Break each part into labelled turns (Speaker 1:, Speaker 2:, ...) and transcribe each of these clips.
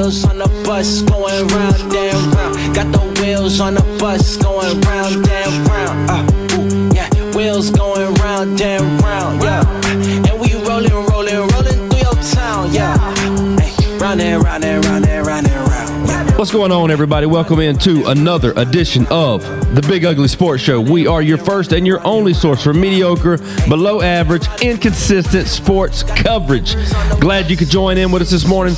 Speaker 1: wheels on the bus going round and round. Got the wheels on the bus going round and round. Yeah, wheels going round and round. Yeah, and we rolling through your town. Yeah, hey, round and round and round and round and round. Yeah.
Speaker 2: What's going on, everybody? Welcome into another edition of the Big Ugly Sports Show. We are your first and your only source for mediocre, below average, inconsistent sports coverage. Glad you could join in with us this morning.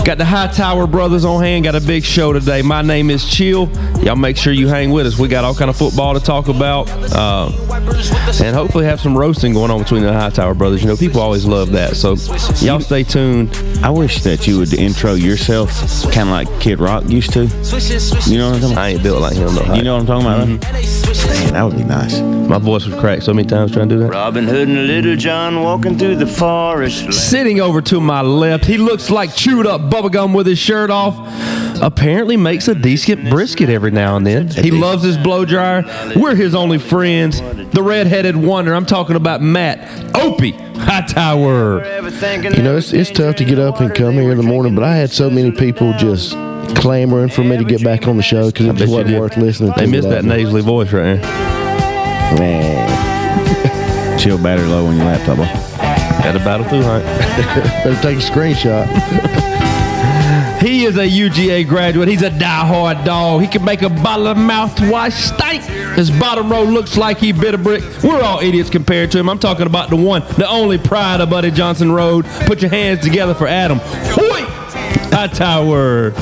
Speaker 2: Got the Hightower brothers on hand. Got a big show today. My name is Chill. Y'all make sure you hang with us. We got all kind of football to talk about, and hopefully have some roasting going on between the Hightower brothers. You know, people always love that. So y'all stay tuned.
Speaker 3: I wish that you would intro yourself kind of like Kid Rock used to. You know what I'm talking about?
Speaker 2: I ain't built like him, though.
Speaker 3: You know what I'm talking about? Mm-hmm. Man, that would be nice.
Speaker 2: My voice would crack so many times trying to do that.
Speaker 4: Robin Hood and Little John walking through the forest.
Speaker 2: Sitting over to my left, he looks like chewed up bubblegum with his shirt off. Apparently makes a decent brisket every now and then. He loves his blow dryer. We're his only friends. The redheaded wonder. I'm talking about Matt Opie Hightower.
Speaker 5: You know, it's tough to get up and come here in the morning, but I had so many people just clamoring for me to get back on the show because it just wasn't worth listening to.
Speaker 2: They missed that nasally voice right there.
Speaker 5: Man.
Speaker 3: Chill battery low on your laptop, boy.
Speaker 2: Had to battle through, right?
Speaker 5: Better take a screenshot.
Speaker 2: He is a UGA graduate. He's a diehard dog. He can make a bottle of mouthwash stink. His bottom row looks like he bit a brick. We're all idiots compared to him. I'm talking about the one, the only pride of Buddy Johnson Road. Put your hands together for Adam. Hoi! Hightower.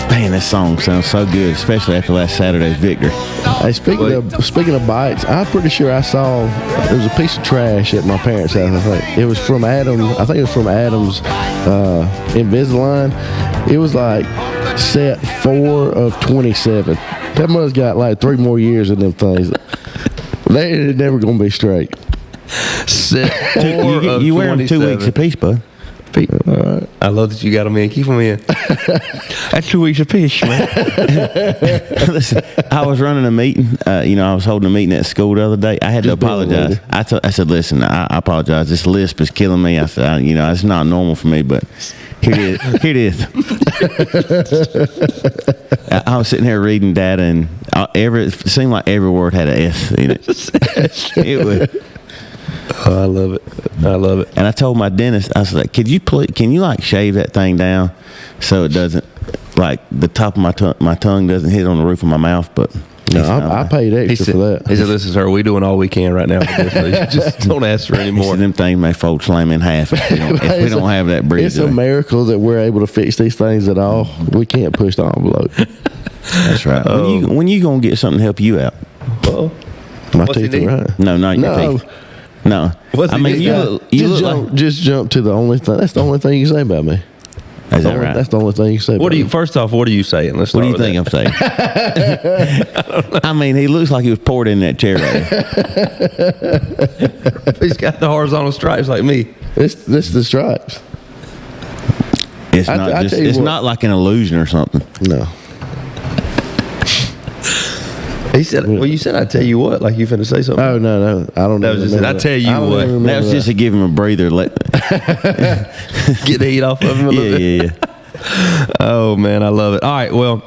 Speaker 3: Man, this song sounds so good, especially after last Saturday's victory.
Speaker 5: Hey, speaking of bites, I'm pretty sure I saw there was a piece of trash at my parents' house. I think it was from Adam. I think it was from Adam's Invisalign. It was like set 4 of 27. That must got like 3 more years in them things. They're never gonna be straight.
Speaker 2: Set 4 of
Speaker 3: you wear them 2 weeks apiece, bud.
Speaker 2: I love that you got them in. Keep them in. That's 2 weeks apiece, man.
Speaker 3: Listen, I was running a meeting. I was holding a meeting at school the other day. I had to apologize. I said, listen, I apologize. This lisp is killing me. I said, it's not normal for me, but here it is. I was sitting here reading data, and it seemed like every word had an S in it. It would.
Speaker 2: Oh, I love it.
Speaker 3: And I told my dentist, I was like, can you like shave that thing down so it doesn't, like the top of my tongue doesn't hit on the roof of my mouth? But
Speaker 5: no, I paid extra for that.
Speaker 2: He said, listen, sir, we doing all we can right now for this. So just don't ask for any more.
Speaker 3: Them things may fold slam in half if we don't have that bridge.
Speaker 5: It's a miracle that we're able to fix these things at all. We can't push the envelope.
Speaker 3: That's right. When you going to get something to help you out?
Speaker 2: Well,
Speaker 5: my teeth are right.
Speaker 3: No, not your teeth. No.
Speaker 5: Just jump to the only thing. That's the only thing you can say about me.
Speaker 3: Is that right?
Speaker 5: That's the only thing you can say about me.
Speaker 2: First off, what are you saying?
Speaker 3: What do you think I'm saying? I mean, he looks like he was poured in that chair right there.
Speaker 2: He's got the horizontal stripes like me.
Speaker 5: This is the stripes.
Speaker 3: It's not like an illusion or something.
Speaker 5: No.
Speaker 2: He said, well, you said I'd tell you what, like you finna say something.
Speaker 5: Oh, no. I don't know.
Speaker 2: That was just I tell you what.
Speaker 3: That was just to give him a breather.
Speaker 2: Get the heat off of him a little bit. Yeah. Oh, man, I love it. All right, well,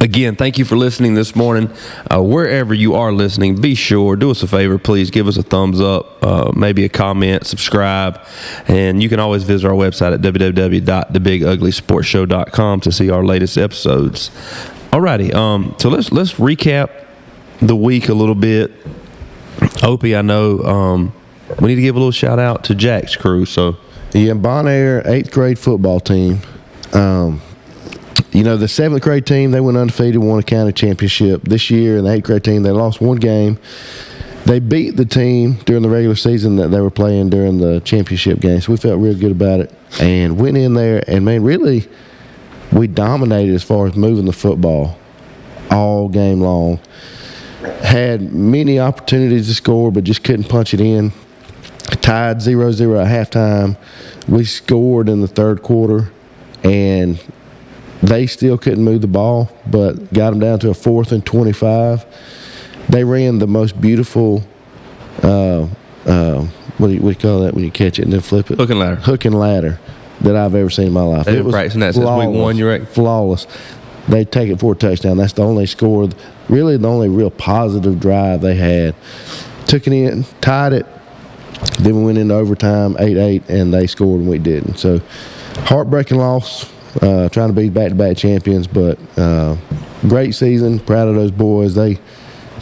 Speaker 2: again, thank you for listening this morning. Wherever you are listening, be sure, do us a favor, please give us a thumbs up, maybe a comment, subscribe, and you can always visit our website at www.thebiguglysportshow.com to see our latest episodes. Alrighty, so let's recap the week a little bit. Opie, I know we need to give a little shout out to Jack's crew. So
Speaker 5: yeah, Bonaire 8th grade football team. The 7th grade team, they went undefeated, won a county championship. This year, in the 8th grade team, they lost one game. They beat the team during the regular season that they were playing during the championship game, so we felt real good about it. And went in there, and man, really, we dominated as far as moving the football all game long. Had many opportunities to score, but just couldn't punch it in. Tied 0-0 at halftime. We scored in the third quarter, and they still couldn't move the ball, but got them down to a 4th and 25. They ran the most beautiful, what do you call that when you catch it and then flip it?
Speaker 2: Hook and ladder.
Speaker 5: Hook and ladder. that I've ever seen in my life.
Speaker 2: They've
Speaker 5: It
Speaker 2: been
Speaker 5: was
Speaker 2: practicing that since week one, you reckon?
Speaker 5: Flawless. They take it for a touchdown. That's the only score, really the only real positive drive they had. Took it in, tied it, then we went into overtime, 8-8, and they scored and we didn't. So, heartbreaking loss, trying to be back-to-back champions, but great season. Proud of those boys. They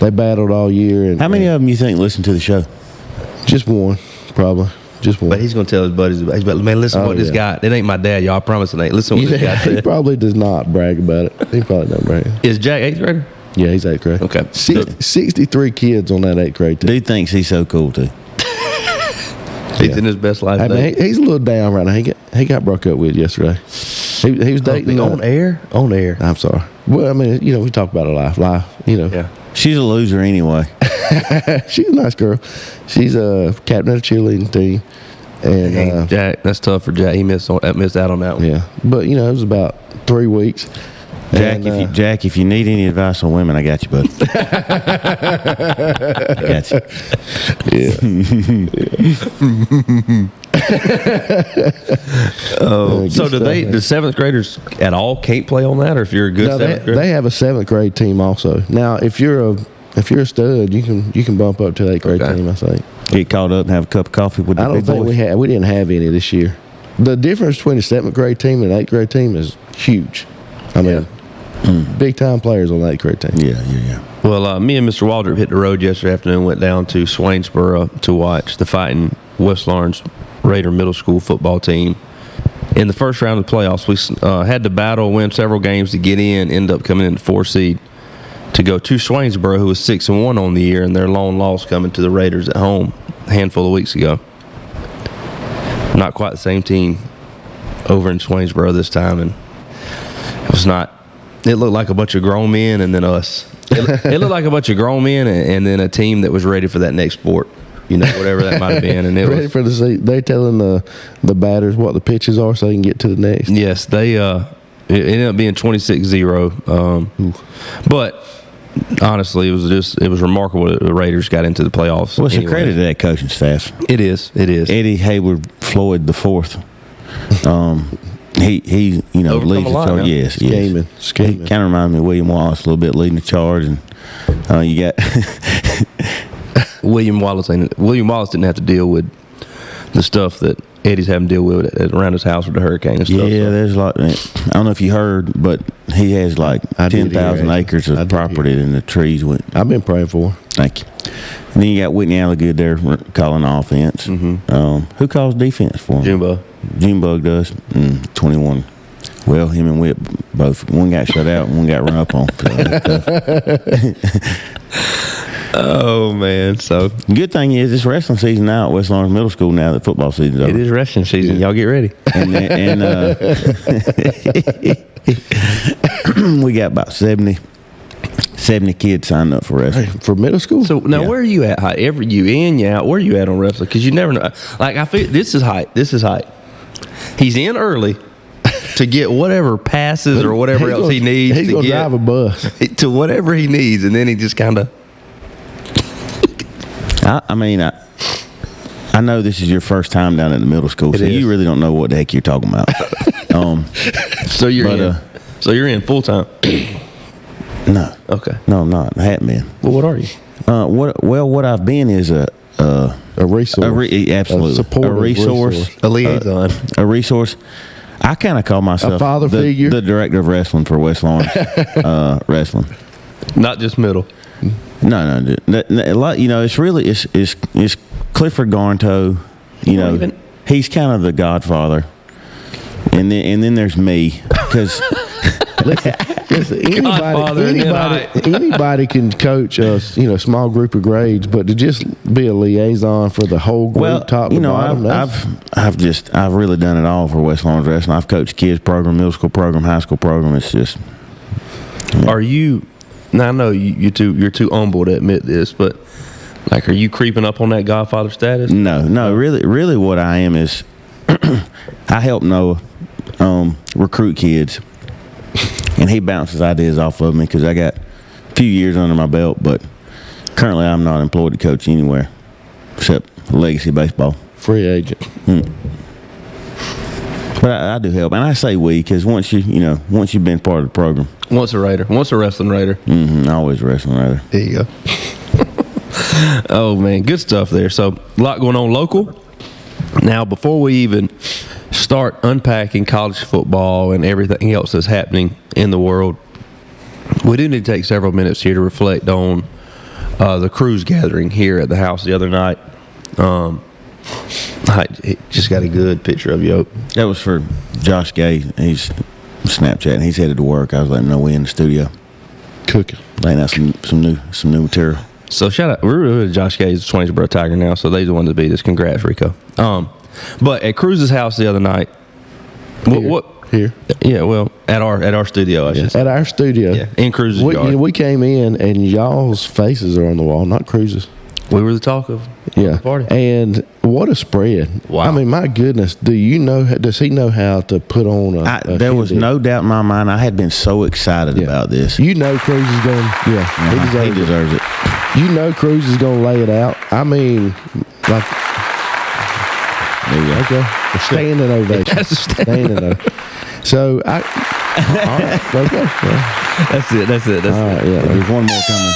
Speaker 5: battled all year. And
Speaker 3: How many of them you think listen to the show?
Speaker 5: Just one, probably. Just one.
Speaker 2: But he's going to tell his buddies about it. He's like, man, listen to what this guy, it ain't my dad, y'all. I promise it ain't. Listen to what this guy
Speaker 5: He
Speaker 2: said.
Speaker 5: probably does not brag about it. He probably doesn't brag.
Speaker 2: Is Jack 8th grader?
Speaker 5: Yeah, he's 8th grade.
Speaker 2: Okay.
Speaker 5: 63 kids on that 8th grade team.
Speaker 3: Dude thinks he's so cool, too.
Speaker 2: He's in his best life.
Speaker 5: Hey, man, he's a little down right now. He got broke up with yesterday. He was dating
Speaker 2: on air? On air.
Speaker 5: I'm sorry. Well, I mean, we talk about her life.
Speaker 2: Yeah.
Speaker 3: She's a loser anyway.
Speaker 5: She's a nice girl. She's a captain of the cheerleading team. And
Speaker 2: Jack, that's tough for Jack. He missed out on that one.
Speaker 5: yeah, but it was about 3 weeks.
Speaker 3: Jack,
Speaker 5: And,
Speaker 3: if you need any advice on women, I got you, bud. I got you.
Speaker 2: So do the 7th graders at all can't play on that, or if you're a good
Speaker 5: No,
Speaker 2: 7th grader?
Speaker 5: they have a 7th grade team also. Now, if you're a stud, you can bump up to the 8th grade
Speaker 2: Okay.
Speaker 5: team. I think.
Speaker 3: Get called up and have a cup of coffee with the
Speaker 5: I don't
Speaker 3: big
Speaker 5: think
Speaker 3: boys.
Speaker 5: we didn't have any this year. The difference between the 7th grade team and the 8th grade team is huge. I mean, big time players on the 8th grade team.
Speaker 3: Yeah.
Speaker 2: Well, me and Mr. Waldrop hit the road yesterday afternoon, went down to Swainsboro to watch the Fighting West Lawrence Raider Middle School football team. In the first round of the playoffs, we had to battle, win several games to get in, end up coming in the 4 seed to go to Swainsboro, who was 6-1 on the year, and their lone loss coming to the Raiders at home a handful of weeks ago. Not quite the same team over in Swainsboro this time, and it was not. It looked like a bunch of grown men and then us. It looked like a bunch of grown men and then a team that was ready for that next sport, whatever that might have been. And it
Speaker 5: Ready
Speaker 2: was
Speaker 5: for the season. They telling the batters what the pitches are so they can get to the next.
Speaker 2: yes, they it ended up being 26-0. But honestly, it was remarkable that the Raiders got into the playoffs.
Speaker 3: What's the
Speaker 2: anyway.
Speaker 3: credit to that coaching staff?
Speaker 2: It is.
Speaker 3: Eddie Hayward Floyd the fourth. He
Speaker 2: Overcome
Speaker 3: leads
Speaker 2: a
Speaker 3: the
Speaker 2: lot,
Speaker 3: charge.
Speaker 2: man.
Speaker 3: Yes.
Speaker 5: Scheming.
Speaker 3: He kind of reminds me of William Wallace a little bit, leading the charge, and you got
Speaker 2: William Wallace didn't have to deal with the stuff that Eddie's having to deal with around his house with the hurricane and stuff.
Speaker 3: Yeah, there's a lot. I don't know if you heard, but he has like
Speaker 5: I did
Speaker 3: 10,000
Speaker 5: hear,
Speaker 3: acres
Speaker 5: I
Speaker 3: of
Speaker 5: did
Speaker 3: property,
Speaker 5: hear.
Speaker 3: and the trees went.
Speaker 5: I've been praying for her.
Speaker 3: Thank you. And then you got Whitney Alligood there calling offense. Who calls defense for him?
Speaker 2: Jimbo.
Speaker 3: Junebug does. 21. Well, him and Whip both. One got shut out, and one got run up on.
Speaker 2: Oh man! So
Speaker 3: Good thing is it's wrestling season now at West Lawrence Middle School. Now that football season's over,
Speaker 2: it is wrestling season. Y'all get ready.
Speaker 3: and we got about 70 kids signed up for wrestling.
Speaker 5: For middle school?
Speaker 2: So now,
Speaker 3: Yeah.
Speaker 2: where are you at? Height? You in? You out? Where are you at on wrestling? Because you never know. Like I feel this is height. He's in early to get whatever passes or whatever else he needs
Speaker 5: He's
Speaker 2: to
Speaker 5: going to
Speaker 2: get
Speaker 5: drive a bus.
Speaker 2: to whatever he needs, and then he just kind of.
Speaker 3: I know this is your first time down at the middle school, so
Speaker 2: is.
Speaker 3: you really don't know what the heck you're talking about.
Speaker 2: So you're
Speaker 3: But,
Speaker 2: in. So you're in full time.
Speaker 3: No,
Speaker 2: Okay.
Speaker 3: no, I'm not. I haven't been.
Speaker 2: Well, what are you?
Speaker 3: What I've been is a
Speaker 5: resource.
Speaker 3: absolutely
Speaker 5: A supportive resource.
Speaker 2: A liaison.
Speaker 3: a resource. I kind of call myself
Speaker 5: A father figure?
Speaker 3: the director of wrestling for West Lawrence wrestling.
Speaker 2: Not just middle.
Speaker 3: No, a lot. It's really it's Clifford Garnto. He's kind of the godfather, and then there's me because.
Speaker 5: Listen,
Speaker 2: Godfather and then
Speaker 5: anybody can coach a small group of grades, but to just be a liaison for the whole group, top to bottom.
Speaker 3: I've really done it all for West Lawrence Wrestling. I've coached kids program, middle school program, high school program. It's just.
Speaker 2: Are you? Now I know you're too humble to admit this, but are you creeping up on that Godfather status?
Speaker 3: No. Really, what I am is I help Noah recruit kids. And he bounces ideas off of me because I got a few years under my belt, but currently I'm not employed to coach anywhere except legacy baseball.
Speaker 5: Free agent.
Speaker 3: But I do help, and I say we because once you've been part of the program,
Speaker 2: Once a Raider, once a wrestling Raider.
Speaker 3: Always wrestling Raider.
Speaker 2: There you go. Oh man, good stuff there. So a lot going on local. Now, before we even start unpacking college football and everything else that's happening in the world, we do need to take several minutes here to reflect on the cruise gathering here at the house the other night. I just got a good picture of you.
Speaker 3: That was for Josh Gay. He's Snapchatting. He's headed to work. I was letting him know we in the studio
Speaker 5: Cooking.
Speaker 3: laying out some new material.
Speaker 2: So shout out, we're really Josh Gay's 20s bro Tiger now, so they're the one to beat us. Congrats, Rico. But at Cruz's house the other night,
Speaker 5: Here.
Speaker 2: Yeah, well, at our studio, I should say.
Speaker 5: At our studio.
Speaker 2: Yeah, in Cruz's yard.
Speaker 5: We came in, and y'all's faces are on the wall, not Cruz's.
Speaker 2: We were the talk of the party.
Speaker 5: And what a spread.
Speaker 2: Wow.
Speaker 5: I mean, my goodness, does he know how to put on a
Speaker 3: There was
Speaker 5: shindig?
Speaker 3: no doubt in my mind. I had been so excited about this.
Speaker 5: You know Cruz is going, he deserves it. You know Cruz is going to lay it out. I mean, like,
Speaker 3: There you go.
Speaker 5: okay, a standing ovation.
Speaker 2: That's a standing
Speaker 5: ovation. So, all right, okay. Yeah.
Speaker 2: That's it.
Speaker 5: All right, yeah.
Speaker 3: There's one more coming.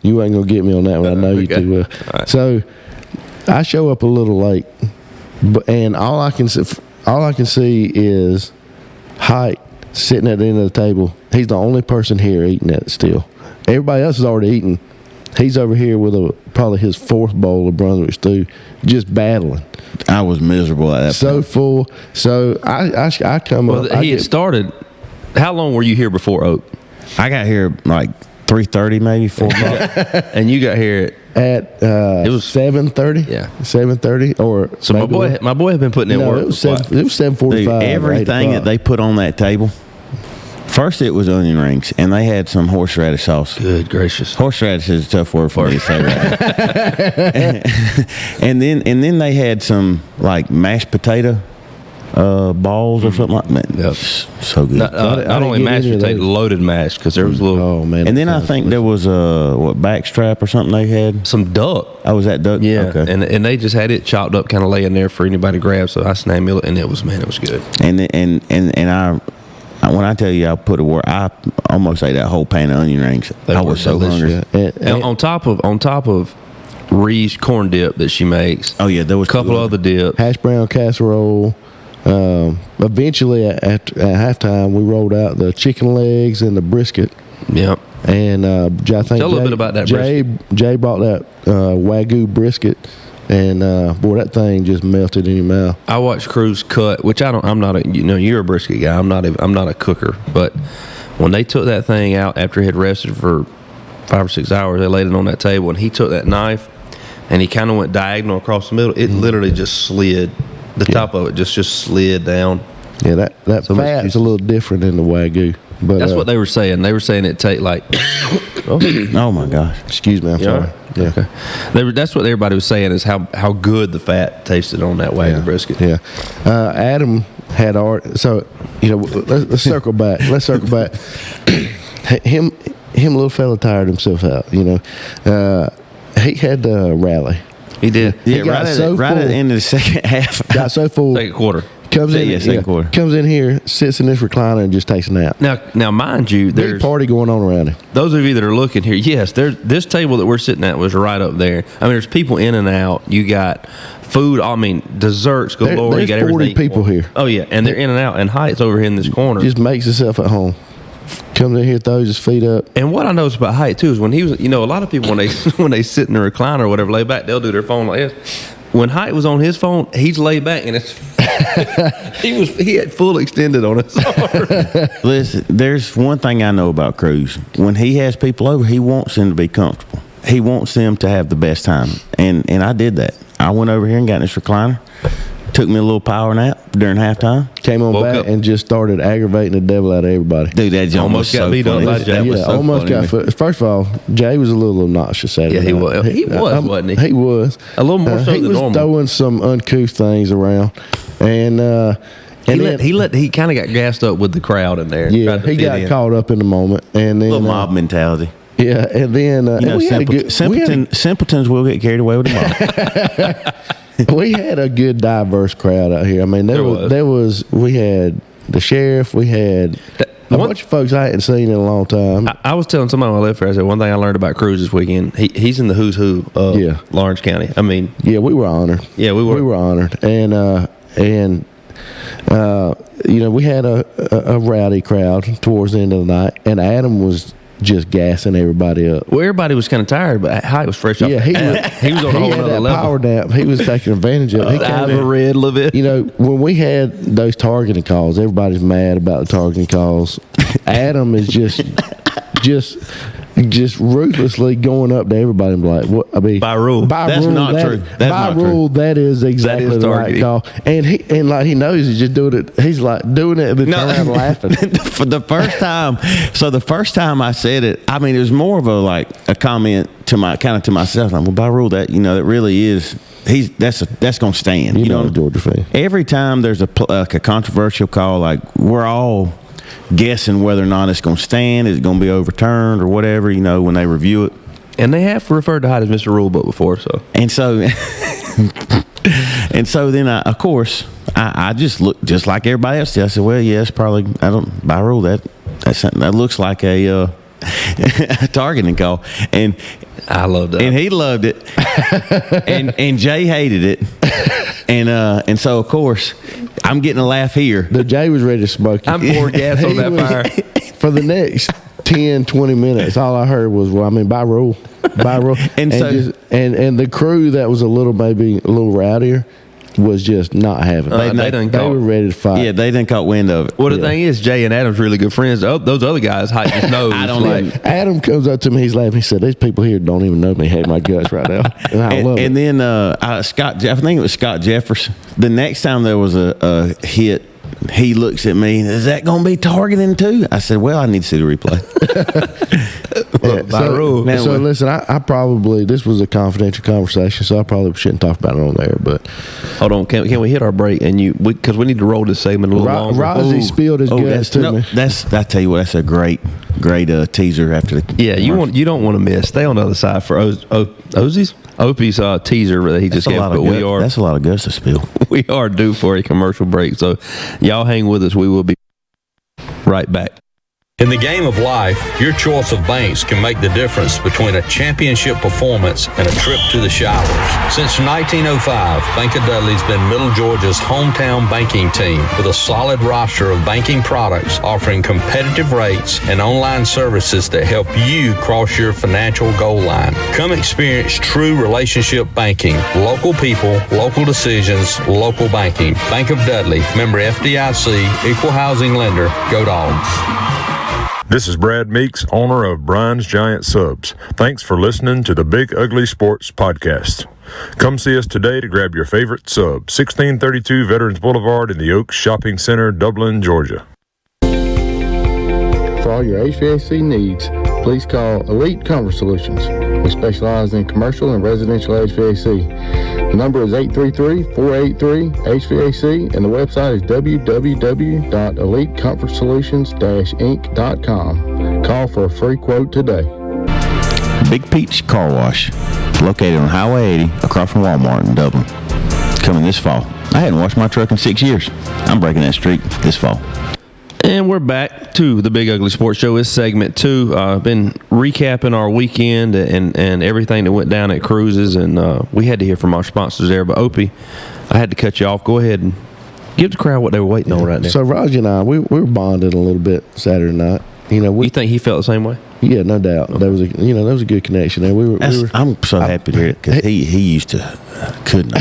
Speaker 5: You ain't gonna get me on that one. I know you
Speaker 2: Okay.
Speaker 5: too well.
Speaker 2: Right.
Speaker 5: So I show up a little late, and all I can see is Height sitting at the end of the table. He's the only person here eating it still. Everybody else is already eating. He's over here with probably his fourth bowl of Brunswick stew, just battling.
Speaker 3: I was miserable at that
Speaker 5: So
Speaker 3: point.
Speaker 5: full. So I come
Speaker 2: Well,
Speaker 5: up.
Speaker 2: he had started. How long were you here before Oak?
Speaker 3: I got here like 3:30, maybe 4 o'clock.
Speaker 2: And you got here
Speaker 5: at
Speaker 2: It was
Speaker 5: 7:30.
Speaker 2: Yeah.
Speaker 5: 7:30 or
Speaker 2: So my boy had been putting in
Speaker 5: No,
Speaker 2: work.
Speaker 5: it was
Speaker 2: for quite-
Speaker 5: 7:45.
Speaker 3: Dude, everything that they put on that table. First, it was onion rings, and they had some horseradish sauce.
Speaker 2: Good gracious.
Speaker 3: Horseradish is a tough word for me to say. Right? and then they had some like mashed potato balls or something like that.
Speaker 2: Yep.
Speaker 3: So good.
Speaker 2: Not
Speaker 5: I didn't
Speaker 2: only
Speaker 5: get
Speaker 2: mashed
Speaker 5: any of
Speaker 2: potato,
Speaker 5: those.
Speaker 2: loaded mashed, because there was a little
Speaker 5: Oh man!
Speaker 3: and then I think there was a backstrap or something they had.
Speaker 2: some duck.
Speaker 3: Oh, was that duck?
Speaker 2: Yeah,
Speaker 3: Okay.
Speaker 2: and they just had it chopped up, kind of laying there for anybody to grab. So I snagged it, and it was good.
Speaker 3: And I when I tell you I put a word, I almost ate that whole pan of onion rings.
Speaker 2: They
Speaker 3: I
Speaker 2: were
Speaker 3: was so
Speaker 2: delicious.
Speaker 3: hungry.
Speaker 2: And on top of Ree's corn dip that she makes.
Speaker 3: Oh, yeah, there was
Speaker 2: a couple
Speaker 3: two
Speaker 2: other dips.
Speaker 5: hash brown casserole. Eventually, at halftime, we rolled out the chicken legs and the brisket.
Speaker 2: Yep.
Speaker 5: And I think
Speaker 2: Tell a little bit about that
Speaker 5: Jay bought that Wagyu brisket, and boy, that thing just melted in your mouth.
Speaker 2: I watched Cruz cut, which I'm not a, you're a brisket guy. I'm not a cooker, but when they took that thing out after it had rested for 5 or 6 hours, they laid it on that table, and he took that knife and he kind of went diagonal across the middle. It literally just slid. The top of it just slid down.
Speaker 5: Yeah, that
Speaker 2: So much
Speaker 5: fat's
Speaker 2: juice.
Speaker 5: a little different in the Wagyu. But
Speaker 2: That's what they were saying. They were saying it take like.
Speaker 3: Oh my gosh!
Speaker 5: Excuse me, I'm sorry. Yeah.
Speaker 2: Okay. That's what everybody was saying is how good the fat tasted on that Wagyu brisket.
Speaker 5: Yeah. Adam had art. So, let's circle back. Let's circle back. Him, little fella tired himself out. He had to rally.
Speaker 2: He did.
Speaker 5: He
Speaker 3: Yeah,
Speaker 5: got
Speaker 3: right
Speaker 5: so
Speaker 3: at
Speaker 5: full.
Speaker 3: the end of the second half.
Speaker 5: Got so full.
Speaker 2: Second quarter.
Speaker 5: Comes in,
Speaker 3: second quarter.
Speaker 5: Comes in here, sits in this recliner, and just takes a nap.
Speaker 2: Now, mind you,
Speaker 5: Big
Speaker 2: there's
Speaker 5: party going on around him.
Speaker 2: those of you that are looking here. Yes, this table that we're sitting at was right up there. I mean, there's people in and out. You got food. I mean, desserts galore.
Speaker 5: There's
Speaker 2: You got
Speaker 5: 40
Speaker 2: everything.
Speaker 5: people here.
Speaker 2: Oh yeah, and they're in and out. And Height's over here in this corner.
Speaker 5: Just makes himself at home. Comes in here, throws his feet up.
Speaker 2: And what I noticed about Height too is when he was, a lot of people when they sit in the recliner or whatever, lay back, they'll do their phone like this. When Height was on his phone, he's laid back and he had full extended on his arm.
Speaker 3: Listen, there's one thing I know about Cruz. When he has people over, he wants them to be comfortable. He wants them to have the best time, and I did that. I went over here and got in this recliner. Took me a little power nap during halftime.
Speaker 5: Came on
Speaker 2: Woke
Speaker 5: back
Speaker 2: up.
Speaker 5: and just started aggravating the devil out of everybody.
Speaker 3: Dude, that jump
Speaker 2: Almost
Speaker 3: was
Speaker 2: got
Speaker 3: so
Speaker 2: beat up
Speaker 3: funny.
Speaker 2: by Jay.
Speaker 3: That was
Speaker 5: Yeah,
Speaker 3: so
Speaker 5: almost
Speaker 3: funny.
Speaker 5: got. First of all, Jay was a little obnoxious at it.
Speaker 2: Yeah, he was. He was, wasn't he?
Speaker 5: He was
Speaker 2: A little more so
Speaker 5: he
Speaker 2: than
Speaker 5: was
Speaker 2: normal.
Speaker 5: throwing some uncouth things around, and then
Speaker 2: He kind of got gassed up with the crowd in there.
Speaker 5: yeah,
Speaker 2: Tried to
Speaker 5: he
Speaker 2: fit
Speaker 5: got
Speaker 2: in.
Speaker 5: caught up in the moment, and then
Speaker 3: Little mob mentality.
Speaker 5: yeah, and then
Speaker 3: You know,
Speaker 5: we had a good- we had a-
Speaker 3: simpletons will get carried away with the mob.
Speaker 5: we had a good diverse crowd out here. I mean, we had the sheriff, we had a bunch of folks I hadn't seen in a long time.
Speaker 2: I was telling somebody when I left here, I said, one thing I learned about Cruz this weekend, he's in the who's who of Lawrence County. I mean,
Speaker 5: yeah, we were honored.
Speaker 2: Yeah, we were
Speaker 5: honored, and we had a rowdy crowd towards the end of the night, and Adam was just gassing everybody up.
Speaker 2: Well, everybody was kind of tired, but Hyde was fresh off.
Speaker 5: Yeah,
Speaker 2: he was on a whole other level.
Speaker 5: Power nap. He was taking advantage of it. He
Speaker 2: came in red a little bit.
Speaker 5: When we had those targeting calls, everybody's mad about the targeting calls. Adam is just ruthlessly going up to everybody and be like, what? I mean,
Speaker 2: by rule,
Speaker 3: that's not true. That's
Speaker 5: by
Speaker 3: not
Speaker 5: rule,
Speaker 3: true.
Speaker 5: that is exactly the right call. And he knows he's just doing it. He's like doing it and then turn around laughing.
Speaker 3: For the first time, the first time I said it, I mean, it was more of a comment to myself. Like, well, by rule, that that really is. That's gonna stand.
Speaker 5: You know, Georgia fan.
Speaker 3: Every time there's a controversial call, like we're all guessing whether or not it's going to stand, is it going to be overturned or whatever, when they review it.
Speaker 2: And they have referred to Hyde as Mr. Rulebook before, so.
Speaker 3: And so then I just looked just like everybody else did. I said, well, yeah, it's probably, by rule, that looks like a targeting call. And
Speaker 2: I loved that.
Speaker 3: And he loved it. and Jay hated it. And so of course I'm getting a laugh here.
Speaker 5: The Jay was ready to smoke you.
Speaker 2: I'm pouring gas on that fire.
Speaker 5: For the next 10, 20 minutes, all I heard was, well, I mean, by rule. and the crew that was maybe a little rowdier was just not having it. They were ready to fight.
Speaker 3: Yeah, they didn't caught wind of it.
Speaker 2: Well, the thing is, Jay and Adam's really good friends. Oh, those other guys, Hyde just knows.
Speaker 3: I don't know.
Speaker 5: Adam comes up to me, he's laughing. He said, these people here don't even know me. Hate my guts right now. And I love it.
Speaker 3: And then I think it was Scott Jefferson. The next time there was a hit, he looks at me, is that going to be targeting too? I said, well, I need to see the replay.
Speaker 2: By rule.
Speaker 5: So listen, I probably, this was a confidential conversation, so I probably shouldn't talk about it on there. But
Speaker 2: hold on, can we hit our break? And because we need to roll this segment a little longer.
Speaker 5: Rozzy spilled his guts to me.
Speaker 3: I tell you what, that's a great teaser after the.
Speaker 2: Yeah, you don't want to miss. Stay on the other side for Opie's teaser that he just gave. But
Speaker 3: that's a lot of guts to spill.
Speaker 2: We are due for a commercial break, so y'all hang with us. We will be right back.
Speaker 6: In the game of life, your choice of banks can make the difference between a championship performance and a trip to the showers. Since 1905, Bank of Dudley's been Middle Georgia's hometown banking team with a solid roster of banking products offering competitive rates and online services that help you cross your financial goal line. Come experience true relationship banking. Local people, local decisions, local banking. Bank of Dudley, member FDIC, equal housing lender. Go Dogs.
Speaker 7: This is Brad Meeks, owner of Brian's Giant Subs. Thanks for listening to the Big Ugly Sports Podcast. Come see us today to grab your favorite sub, 1632 Veterans Boulevard in the Oaks Shopping Center, Dublin, Georgia.
Speaker 5: For all your HVAC needs, please call Elite Comfort Solutions. We specialize in commercial and residential HVAC. The number is 833-483-HVAC and the website is www.elitecomfortsolutions-inc.com. Call for a free quote today.
Speaker 3: Big Peach Car Wash, located on Highway 80 across from Walmart in Dublin. Coming this fall. I hadn't washed my truck in 6 years. I'm breaking that streak this fall.
Speaker 2: And we're back to the Big Ugly Sports Show. It's segment 2. I've been recapping our weekend and everything that went down at Cruises, and we had to hear from our sponsors there. But Opie, I had to cut you off. Go ahead and give the crowd what they were waiting on right now.
Speaker 5: So Roger and I, we were bonded a little bit Saturday night.
Speaker 2: You think he felt the same way?
Speaker 5: Yeah, no doubt. Okay. There was a good connection there.
Speaker 3: I'm so happy to hear it because he used to couldn't.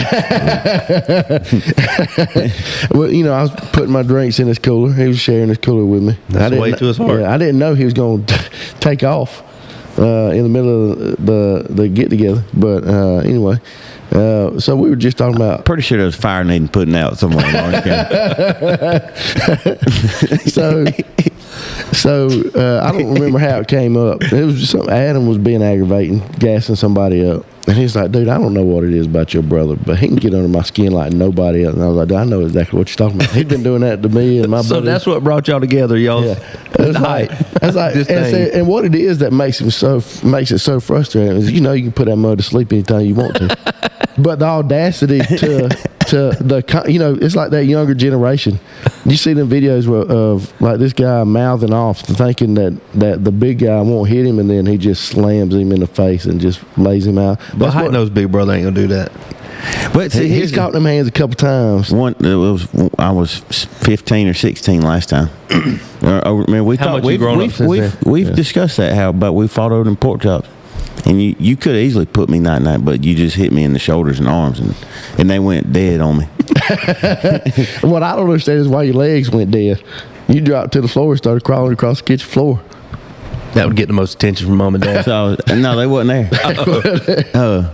Speaker 5: Well, I was putting my drinks in his cooler. He was sharing his cooler with me.
Speaker 2: That's way to his heart.
Speaker 5: Yeah, I didn't know he was going to take off in the middle of the get together. But anyway. So we were just talking about.
Speaker 3: Pretty sure there was fire needing putting out somewhere in Orange County.
Speaker 5: So I don't remember how it came up. It was just something. Adam was being aggravating, gassing somebody up, and he's like, "Dude, I don't know what it is about your brother, but he can get under my skin like nobody else." And I was like, "I know exactly what you're talking about. He's been doing that to me and my."
Speaker 2: So
Speaker 5: buddies.
Speaker 2: that's what brought y'all together, y'all.
Speaker 5: Yeah. It's like,
Speaker 2: This thing.
Speaker 5: and what it is that makes it so frustrating is, you can put that mud to sleep anytime you want to, but the audacity to the it's like that younger generation. You see them videos of like this guy mouthing off, thinking that the big guy won't hit him, and then he just slams him in the face and just lays him out.
Speaker 2: But Height-nosed big brother ain't gonna do that.
Speaker 3: But see,
Speaker 5: He's caught them hands a couple times.
Speaker 3: I was 15 or 16 last time. We've discussed that, how about we fought over them pork chops, and you could have easily put me night, but you just hit me in the shoulders and arms, and they went dead on me.
Speaker 5: What I don't understand is why your legs went dead. You dropped to the floor and started crawling across the kitchen floor.
Speaker 2: That would get the most attention from mom and dad.
Speaker 3: So no, they wasn't there.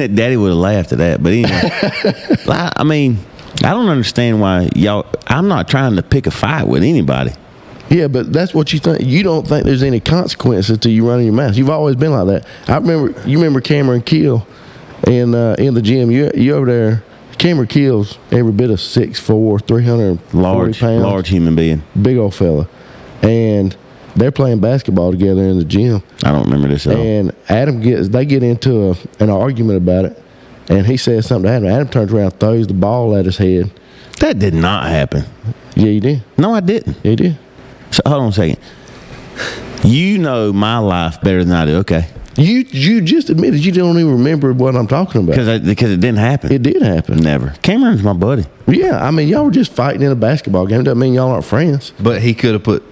Speaker 3: Daddy would have laughed at that. But anyway, I mean, I don't understand why y'all. I'm not trying to pick a fight with anybody.
Speaker 5: Yeah, but that's what you think. You don't think there's any consequences to you running your mouth. You've always been like that. You remember Cameron Keel in the gym. You over there. Cameron Keel's every bit of 6'4", 340 pounds.
Speaker 3: Large human being.
Speaker 5: Big old fella. And they're playing basketball together in the gym.
Speaker 3: I don't remember this at all.
Speaker 5: And they get into an argument about it, and he says something to Adam. Adam turns around, throws the ball at his head.
Speaker 3: That did not happen.
Speaker 5: Yeah, you did.
Speaker 3: No, I didn't.
Speaker 5: Yeah, you did.
Speaker 3: So hold on a second. You know my life better than I do. Okay.
Speaker 5: You just admitted you don't even remember what I'm talking about.
Speaker 3: Because it didn't happen.
Speaker 5: It did happen.
Speaker 3: Never. Cameron's my buddy.
Speaker 5: Yeah, I mean, y'all were just fighting in a basketball game. Doesn't mean y'all aren't friends.
Speaker 2: But he would have put.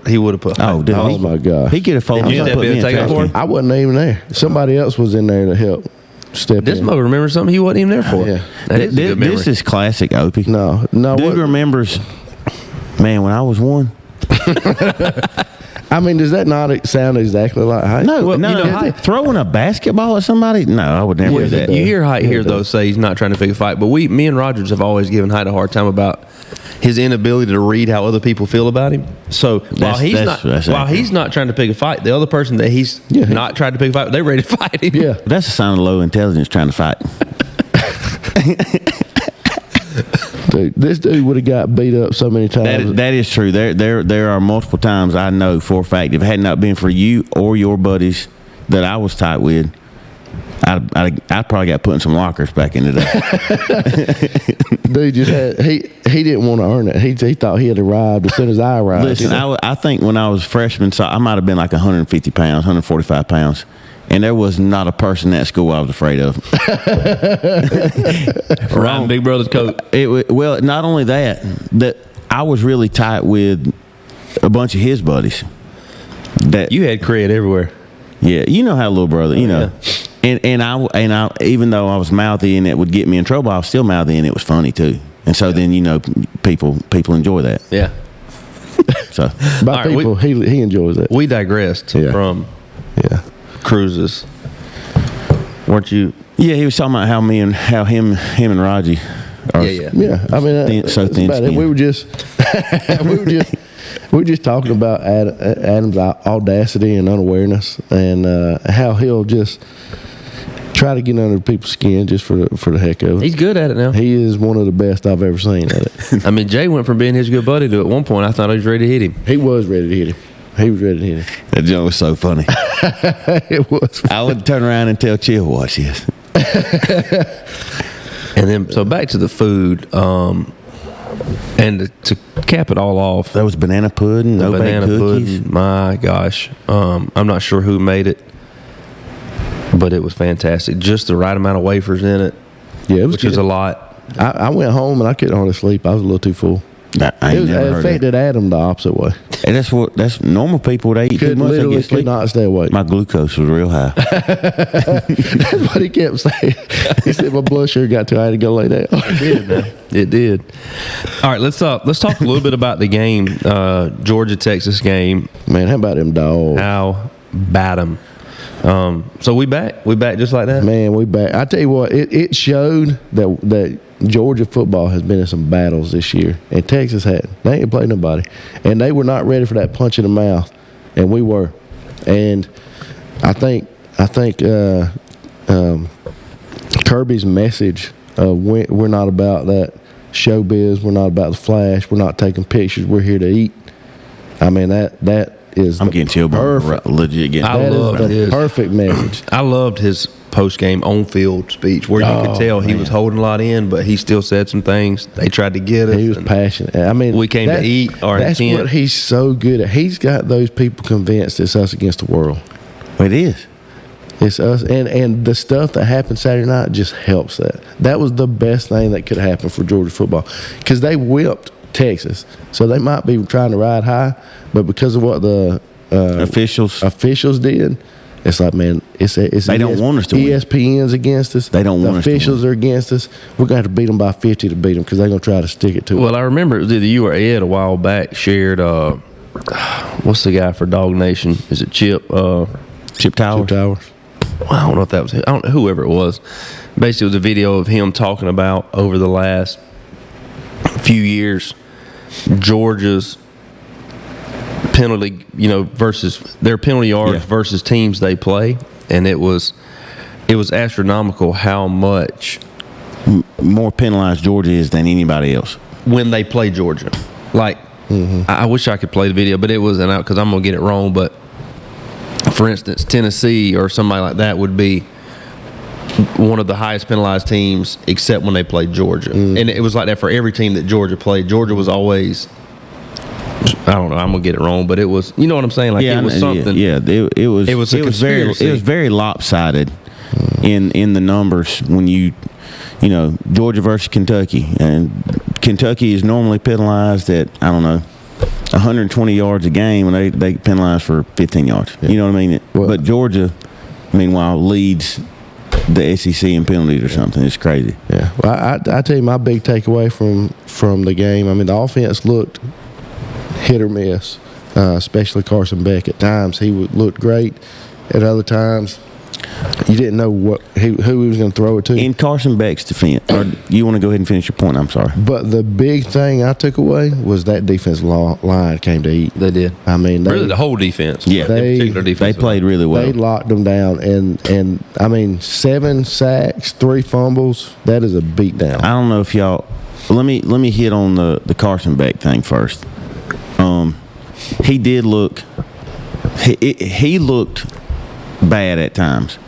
Speaker 3: Oh, dude.
Speaker 5: Oh my God.
Speaker 3: He could have folded
Speaker 2: Did you
Speaker 3: up,
Speaker 2: step
Speaker 3: put
Speaker 2: in
Speaker 3: me
Speaker 2: and
Speaker 3: in
Speaker 2: take it
Speaker 3: trash
Speaker 2: for him?
Speaker 3: can.
Speaker 5: I wasn't even there. Somebody else was in there to help step
Speaker 2: This
Speaker 5: in.
Speaker 2: mother remembers something he wasn't even there for.
Speaker 5: Yeah.
Speaker 2: That is a good memory.
Speaker 3: This is classic Opie.
Speaker 5: No.
Speaker 3: Dude remembers, man, when I was one.
Speaker 5: I mean, does that not sound exactly like Height?
Speaker 3: No. Throwing a basketball at somebody? No, I would never do that.
Speaker 2: You hear Height here, though, say he's not trying to pick a fight. But me and Rogers have always given Height a hard time about his inability to read how other people feel about him. So while he's not trying to pick a fight, the other person that he's not trying to pick a fight, they're ready to fight him.
Speaker 5: Yeah.
Speaker 3: That's a sign of low intelligence trying to fight.
Speaker 5: Dude, this dude would have got beat up so many times.
Speaker 3: That is true. There are multiple times I know for a fact, if it had not been for you or your buddies that I was tight with, I probably got put in some lockers back in the day.
Speaker 5: Dude just had he didn't want to earn it. He thought he had arrived as soon as I arrived.
Speaker 3: Listen, I think when I was freshman, so I might have been like 150 pounds, 145 pounds. And there was not a person at school I was afraid of.
Speaker 2: Riding Big Brother's coat.
Speaker 3: Well, not only that I was really tight with a bunch of his buddies. That
Speaker 2: You had cred everywhere.
Speaker 3: Yeah, you know how little brother, you know. Yeah. And I even though I was mouthy and it would get me in trouble, I was still mouthy and it was funny too. And so then people enjoy that.
Speaker 2: Yeah.
Speaker 3: So
Speaker 5: by people, he enjoys that.
Speaker 2: We digressed from cruises. Weren't you?
Speaker 3: Yeah, he was talking about how him and Raji are.
Speaker 5: Yeah. I mean,
Speaker 3: so thin
Speaker 5: about it.
Speaker 3: skin.
Speaker 5: We were just talking about Adam's audacity and unawareness, and how he'll just try to get under people's skin just for the heck of it.
Speaker 2: He's good at it now.
Speaker 5: He is one of the best I've ever seen at it.
Speaker 2: I mean, Jay went from being his good buddy to at one point I thought he was ready to hit him.
Speaker 5: He was ready to hit him. He was ready to hit him.
Speaker 3: That joke was so funny.
Speaker 5: It was.
Speaker 3: I would turn around and tell Chill watch this.
Speaker 2: And then, so back to the food, and to cap it all off,
Speaker 3: There was banana pudding, no
Speaker 2: banana
Speaker 3: baked cookies.
Speaker 2: pudding. My gosh, I'm not sure who made it, but it was fantastic. Just the right amount of wafers in it,
Speaker 5: Yeah, it was
Speaker 2: which is
Speaker 5: good.
Speaker 2: a lot.
Speaker 5: I went home and I couldn't hardly sleep. I was a little too full. It affected Adam the opposite way.
Speaker 3: And that's normal people. They eat too much. They
Speaker 5: Literally
Speaker 3: get sleep.
Speaker 5: could not stay awake.
Speaker 3: My glucose was real high.
Speaker 5: That's what he kept saying. He said my blood sugar got too high to go lay down.
Speaker 2: It did. All right, let's talk a little bit about the game, Georgia Texas game.
Speaker 5: Man, how about them dogs?
Speaker 2: How bad 'em. So we back just like that.
Speaker 5: Man, we back. I tell you what, it showed that Georgia football has been in some battles this year, and Texas hadn't. They ain't played nobody, and they were not ready for that punch in the mouth, and we were. And I think Kirby's message of we're not about that showbiz, we're not about the flash, we're not taking pictures, we're here to eat. I mean that is
Speaker 3: I'm getting chilled. Legit getting.
Speaker 2: I
Speaker 5: that
Speaker 2: loved
Speaker 5: is the
Speaker 2: his
Speaker 5: perfect message.
Speaker 2: I loved his post-game on-field speech where you could tell he was holding a lot in, but he still said some things. They tried to get us.
Speaker 5: He was passionate. I mean,
Speaker 2: we came to eat. Our
Speaker 5: that's
Speaker 2: intent.
Speaker 5: what he's so good at. He's got those people convinced it's us against the world.
Speaker 3: It is.
Speaker 5: It's us, and the stuff that happened Saturday night just helps that. That was the best thing that could happen for Georgia football because they whipped Texas, so they might be trying to ride high, but because of what the officials did, it's like, man, they
Speaker 3: don't want us to win.
Speaker 5: ESPN's against us.
Speaker 3: They don't want
Speaker 5: the
Speaker 3: us to win.
Speaker 5: officials are against us. We're gonna have to beat them by 50 to beat them because they're gonna try to stick it to us.
Speaker 2: Well, I remember it was either you or Ed a while back shared. What's the guy for Dog Nation? Is it Chip?
Speaker 3: Chip Towers.
Speaker 5: Well,
Speaker 2: I don't know if that was him. I don't know, whoever it was. Basically, it was a video of him talking about over the last few years Georgia's penalty, versus their penalty yards versus teams they play, and it was astronomical how much
Speaker 3: more penalized Georgia is than anybody else
Speaker 2: when they play Georgia. Like, I wish I could play the video, but it was because I'm gonna get it wrong. But for instance, Tennessee or somebody like that would be one of the highest penalized teams, except when they played Georgia. And it was like that for every team that Georgia played. Georgia was always, I don't know, I'm gonna get it wrong, but it was, you know what I'm saying? Like, it was something.
Speaker 3: Yeah, it was very lopsided in the numbers when Georgia versus Kentucky, and Kentucky is normally penalized at 120 yards a game when they penalize for 15 yards. Yeah. You know what I mean? But Georgia, meanwhile, leads the SEC in penalties or something. It's crazy.
Speaker 5: Yeah. Well, I tell you my big takeaway from the game. I mean, the offense looked hit or miss, especially Carson Beck. At times he looked great. At other times, you didn't know who he was going to throw it to.
Speaker 3: In Carson Beck's defense, or you want to go ahead and finish your point? I'm sorry.
Speaker 5: But the big thing I took away was that defensive line came to eat.
Speaker 2: They did.
Speaker 5: I mean,
Speaker 2: really the whole defense.
Speaker 3: Yeah, they played really well.
Speaker 5: They locked them down, and I mean, 7 sacks, 3 fumbles. That is a beatdown.
Speaker 3: I don't know if y'all. Let me hit on the Carson Beck thing first. He did look. He looked bad at times,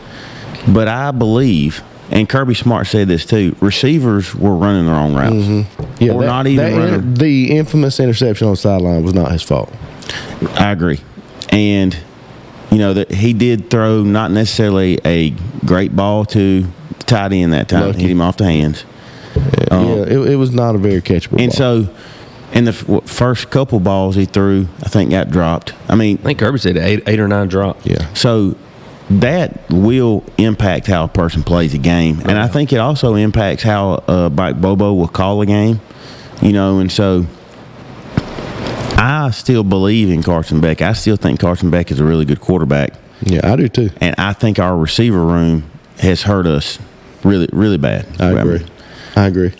Speaker 3: but I believe, and Kirby Smart said this too, receivers were running the wrong routes.
Speaker 5: Mm-hmm. Yeah,
Speaker 3: or not even running.
Speaker 5: The infamous interception on the sideline was not his fault.
Speaker 3: I agree, and that he did throw not necessarily a great ball to the tight end that time. Hit him off the hands.
Speaker 5: It was not a very catchable
Speaker 3: and
Speaker 5: ball.
Speaker 3: So in the first couple balls he threw, I think got dropped. I
Speaker 2: think Kirby said 8 or 9 dropped.
Speaker 3: Yeah. So that will impact how a person plays a game. And I think it also impacts how Mike Bobo will call a game. And so I still believe in Carson Beck. I still think Carson Beck is a really good quarterback.
Speaker 5: Yeah, I do too.
Speaker 3: And I think our receiver room has hurt us really, really bad.
Speaker 5: I agree.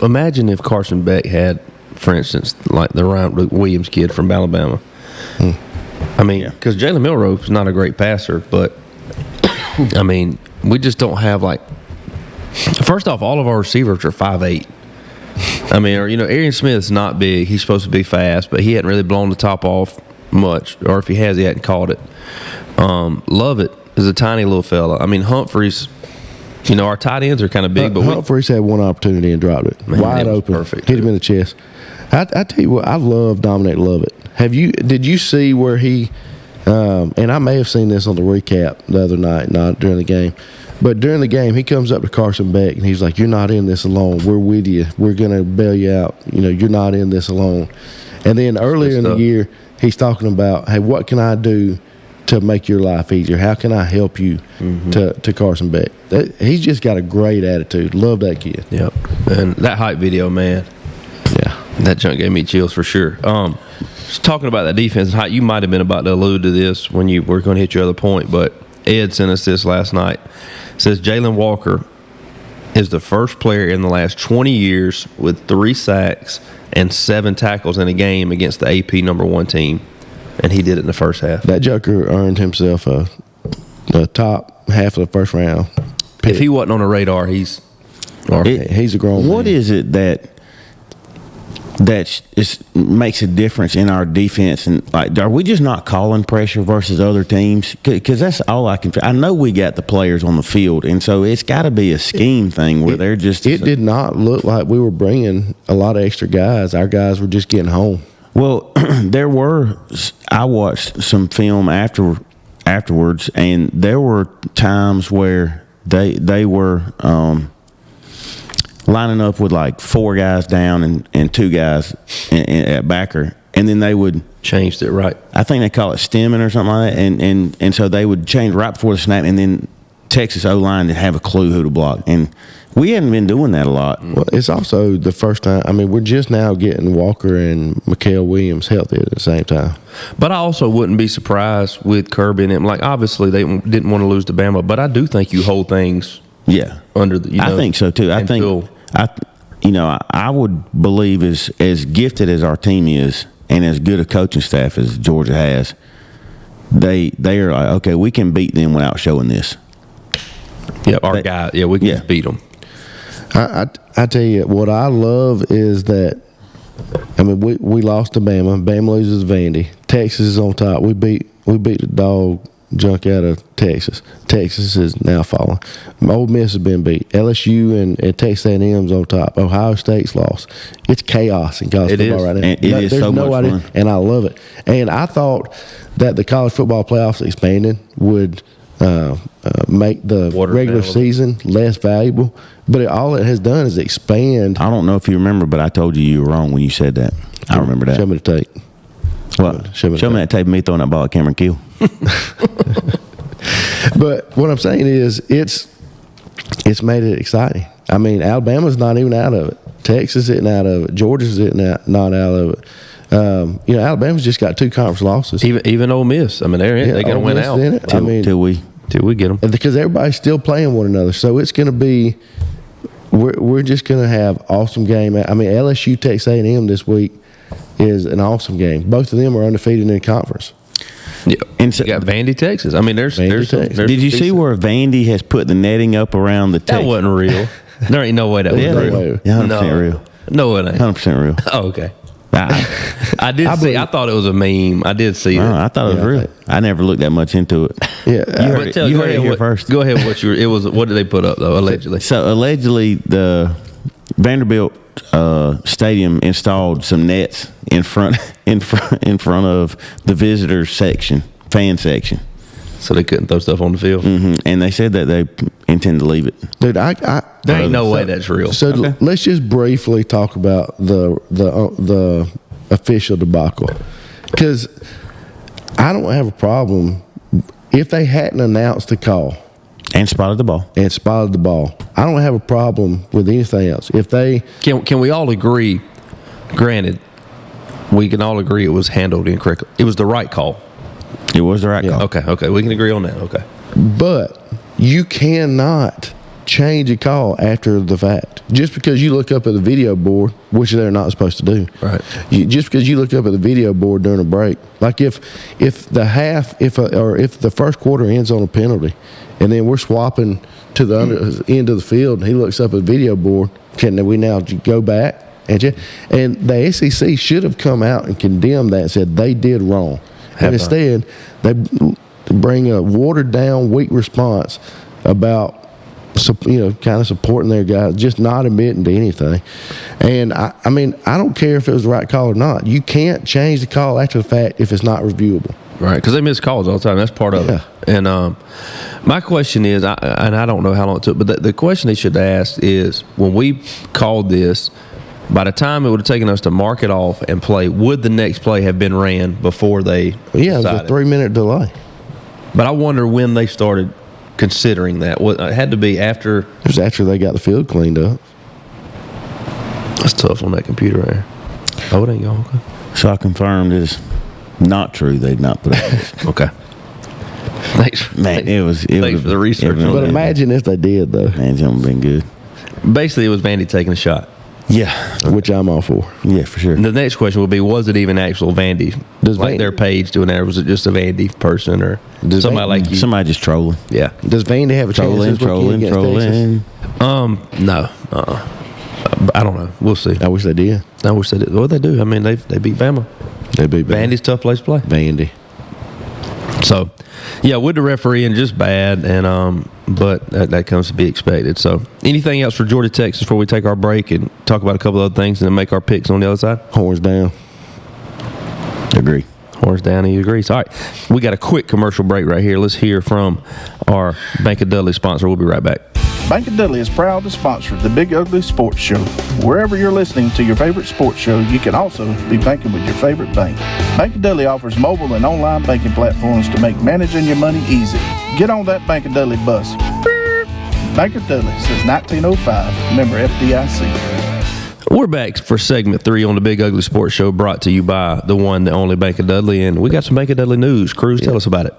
Speaker 2: Imagine if Carson Beck had, for instance, like the Ryan Williams kid from Alabama. I mean, because Jalen Milroe's not a great passer, but I mean, we just don't have first off, all of our receivers are 5'8". I mean, Arian Smith's not big. He's supposed to be fast, but he hadn't really blown the top off much, or if he has, he hadn't caught it. Lovett is a tiny little fella. I mean, Humphreys, our tight ends are kind of big, but
Speaker 5: Humphreys had one opportunity and dropped it.
Speaker 2: Man,
Speaker 5: wide open.
Speaker 2: Perfect.
Speaker 5: Hit him in the chest. I tell you what, I love Dominic Lovett. Did you see where he, and I may have seen this on the recap the other night, not during the game, but during the game, he comes up to Carson Beck and he's like, "You're not in this alone. We're with you. We're going to bail you out. You're not in this alone." And then earlier in the year, he's talking about, "Hey, what can I do to make your life easier? How can I help you?" To Carson Beck. He's just got a great attitude. Love that kid.
Speaker 2: Yep. And that hype video, man.
Speaker 5: Yeah.
Speaker 2: That junk gave me chills for sure. Just talking about that defense, you might have been about to allude to this when you were going to hit your other point, but Ed sent us this last night. It says Jalen Walker is the first player in the last 20 years with 3 sacks and 7 tackles in a game against the AP number 1 team, and he did it in the first half.
Speaker 5: That joker earned himself a top half of the first round pick.
Speaker 2: If he wasn't on the radar, he's a grown man.
Speaker 3: What is it that that makes a difference in our defense? And like, are we just not calling pressure versus other teams? Because that's all I can. I know we got the players on the field, and so it's got to be a scheme thing where they're just.
Speaker 5: It did not look like we were bringing a lot of extra guys. Our guys were just getting home.
Speaker 3: Well, I watched some film afterwards, and there were times where they were lining up with like 4 guys down and 2 guys at backer, and then they would
Speaker 2: Changed it, right?
Speaker 3: I think they call it stemming or something like that, and so they would change right before the snap, and then Texas O-line didn't have a clue who to block, and we hadn't been doing that a lot.
Speaker 5: Well, it's also the first time. I mean, we're just now getting Walker and Mikael Williams healthy at the same time.
Speaker 2: But I also wouldn't be surprised with Kirby and him. Like, obviously, they didn't want to lose to Bama, but I do think you hold things under the.
Speaker 3: I think so too. I would believe as gifted as our team is, and as good a coaching staff as Georgia has, they are like, okay, we can beat them without showing this.
Speaker 2: Yeah, we can beat them.
Speaker 5: I tell you, what I love is that, I mean, we lost to Bama. Bama loses to Vandy. Texas is on top. We beat the dog junk out of Texas. Texas is now falling. Ole Miss has been beat. LSU and Texas A&M's on top. Ohio State's lost. It's chaos in college football right now.
Speaker 3: And there's so much fun.
Speaker 5: And I love it. And I thought that the college football playoffs expanding would make the regular season less valuable, but all it has done is expand.
Speaker 3: I don't know if you remember, but I told you were wrong when you said that. I remember that.
Speaker 5: Show me the tape.
Speaker 3: Well, show me that tape of me throwing that ball at Cameron Keel.
Speaker 5: But what I'm saying is, it's made it exciting. I mean, Alabama's not even out of it. Texas isn't out of it. Georgia's not out of it. Alabama's just got 2 conference losses.
Speaker 2: Even Ole Miss. I mean, they got to win out
Speaker 3: Till we get them.
Speaker 5: Because everybody's still playing one another. So it's going to be. We're just going to have awesome game. I mean, LSU Texas A&M this week is an awesome game. Both of them are undefeated in conference.
Speaker 2: Yeah, and so you got Vandy, Texas. I mean, there's
Speaker 3: Did you see where Vandy has put the netting up around the Texas?
Speaker 2: That wasn't real. There ain't no way that was real.
Speaker 3: Yeah, 100% real.
Speaker 2: No, it ain't.
Speaker 3: 100% real.
Speaker 2: Oh, okay. I did see. I thought it was a meme. I did see that.
Speaker 3: I thought it was real. I never looked that much into it.
Speaker 5: Yeah,
Speaker 3: you heard it here first.
Speaker 2: Go ahead. What did they put up though? Allegedly.
Speaker 3: So allegedly, the Vanderbilt stadium installed some nets in front of the visitors section, fan section.
Speaker 2: So they couldn't throw stuff on the field.
Speaker 3: Mm-hmm. And they said that they intend to leave it.
Speaker 5: Dude,
Speaker 2: there ain't no way that's real.
Speaker 5: So let's just briefly talk about the official debacle, because I don't have a problem if they hadn't announced the call
Speaker 3: and spotted the ball.
Speaker 5: I don't have a problem with anything else. If they
Speaker 2: can we all agree? Granted, we can all agree it was handled incorrectly. It was the right call.
Speaker 3: It was the right call.
Speaker 2: Okay, we can agree on that. Okay,
Speaker 5: but you cannot change a call after the fact. Just because you look up at the video board, which they're not supposed to do.
Speaker 2: Right.
Speaker 5: Just because you look up at the video board during a break, like if the first quarter ends on a penalty, and then we're swapping to the end of the field, and he looks up at the video board, can we now go back? And the SEC should have come out and condemned that and said they did wrong. And instead, they bring a watered-down, weak response about, kind of supporting their guys, just not admitting to anything. And, I mean, I don't care if it was the right call or not. You can't change the call after the fact if it's not reviewable.
Speaker 2: Right, because they miss calls all the time. That's part of it. And my question is, and I don't know how long it took, but the question they should ask is, when we called this, by the time it would have taken us to mark it off and play, would the next play have been ran before they decided?
Speaker 5: It was a 3-minute delay.
Speaker 2: But I wonder when they started considering that. It had to be after.
Speaker 5: It was after they got the field cleaned up.
Speaker 2: That's tough on that computer there. Oh, it ain't going. Okay.
Speaker 3: So I confirmed it's not true. They'd not put it.
Speaker 2: Okay. Thanks,
Speaker 3: man. Thanks
Speaker 2: for the research.
Speaker 5: But imagine if they did, though.
Speaker 3: Man, it's only been good.
Speaker 2: Basically, it was Vandy taking a shot.
Speaker 3: Yeah.
Speaker 5: Which I'm all for.
Speaker 3: Yeah, for sure.
Speaker 2: And the next question would be, was it even actual Vandy? Their page doing that, or was it just a Vandy person, or somebody like you?
Speaker 3: Somebody just trolling.
Speaker 2: Yeah.
Speaker 5: Does Vandy have a chance?
Speaker 3: Trolling.
Speaker 2: No. I don't know. We'll see.
Speaker 5: I wish they did.
Speaker 2: I wish they did. Well, they do. I mean, they beat Bama.
Speaker 5: They beat
Speaker 2: Vandy's a tough place to play.
Speaker 5: Vandy.
Speaker 2: So, yeah, with the refereeing, just bad, and but that comes to be expected. So, anything else for Georgia, Texas before we take our break and talk about a couple other things and then make our picks on the other side?
Speaker 5: Horns down.
Speaker 3: Agree.
Speaker 2: Horns down, he agrees. All right, we got a quick commercial break right here. Let's hear from our Bank of Dudley sponsor. We'll be right back.
Speaker 8: Bank of Dudley is proud to sponsor the Big Ugly Sports Show. Wherever you're listening to your favorite sports show, you can also be banking with your favorite bank. Bank of Dudley offers mobile and online banking platforms to make managing your money easy. Get on that Bank of Dudley bus. Bank of Dudley since 1905. Member FDIC.
Speaker 2: We're back for segment 3 on the Big Ugly Sports Show, brought to you by the one, the only Bank of Dudley, and we got some Bank of Dudley news. Cruz, tell us about it.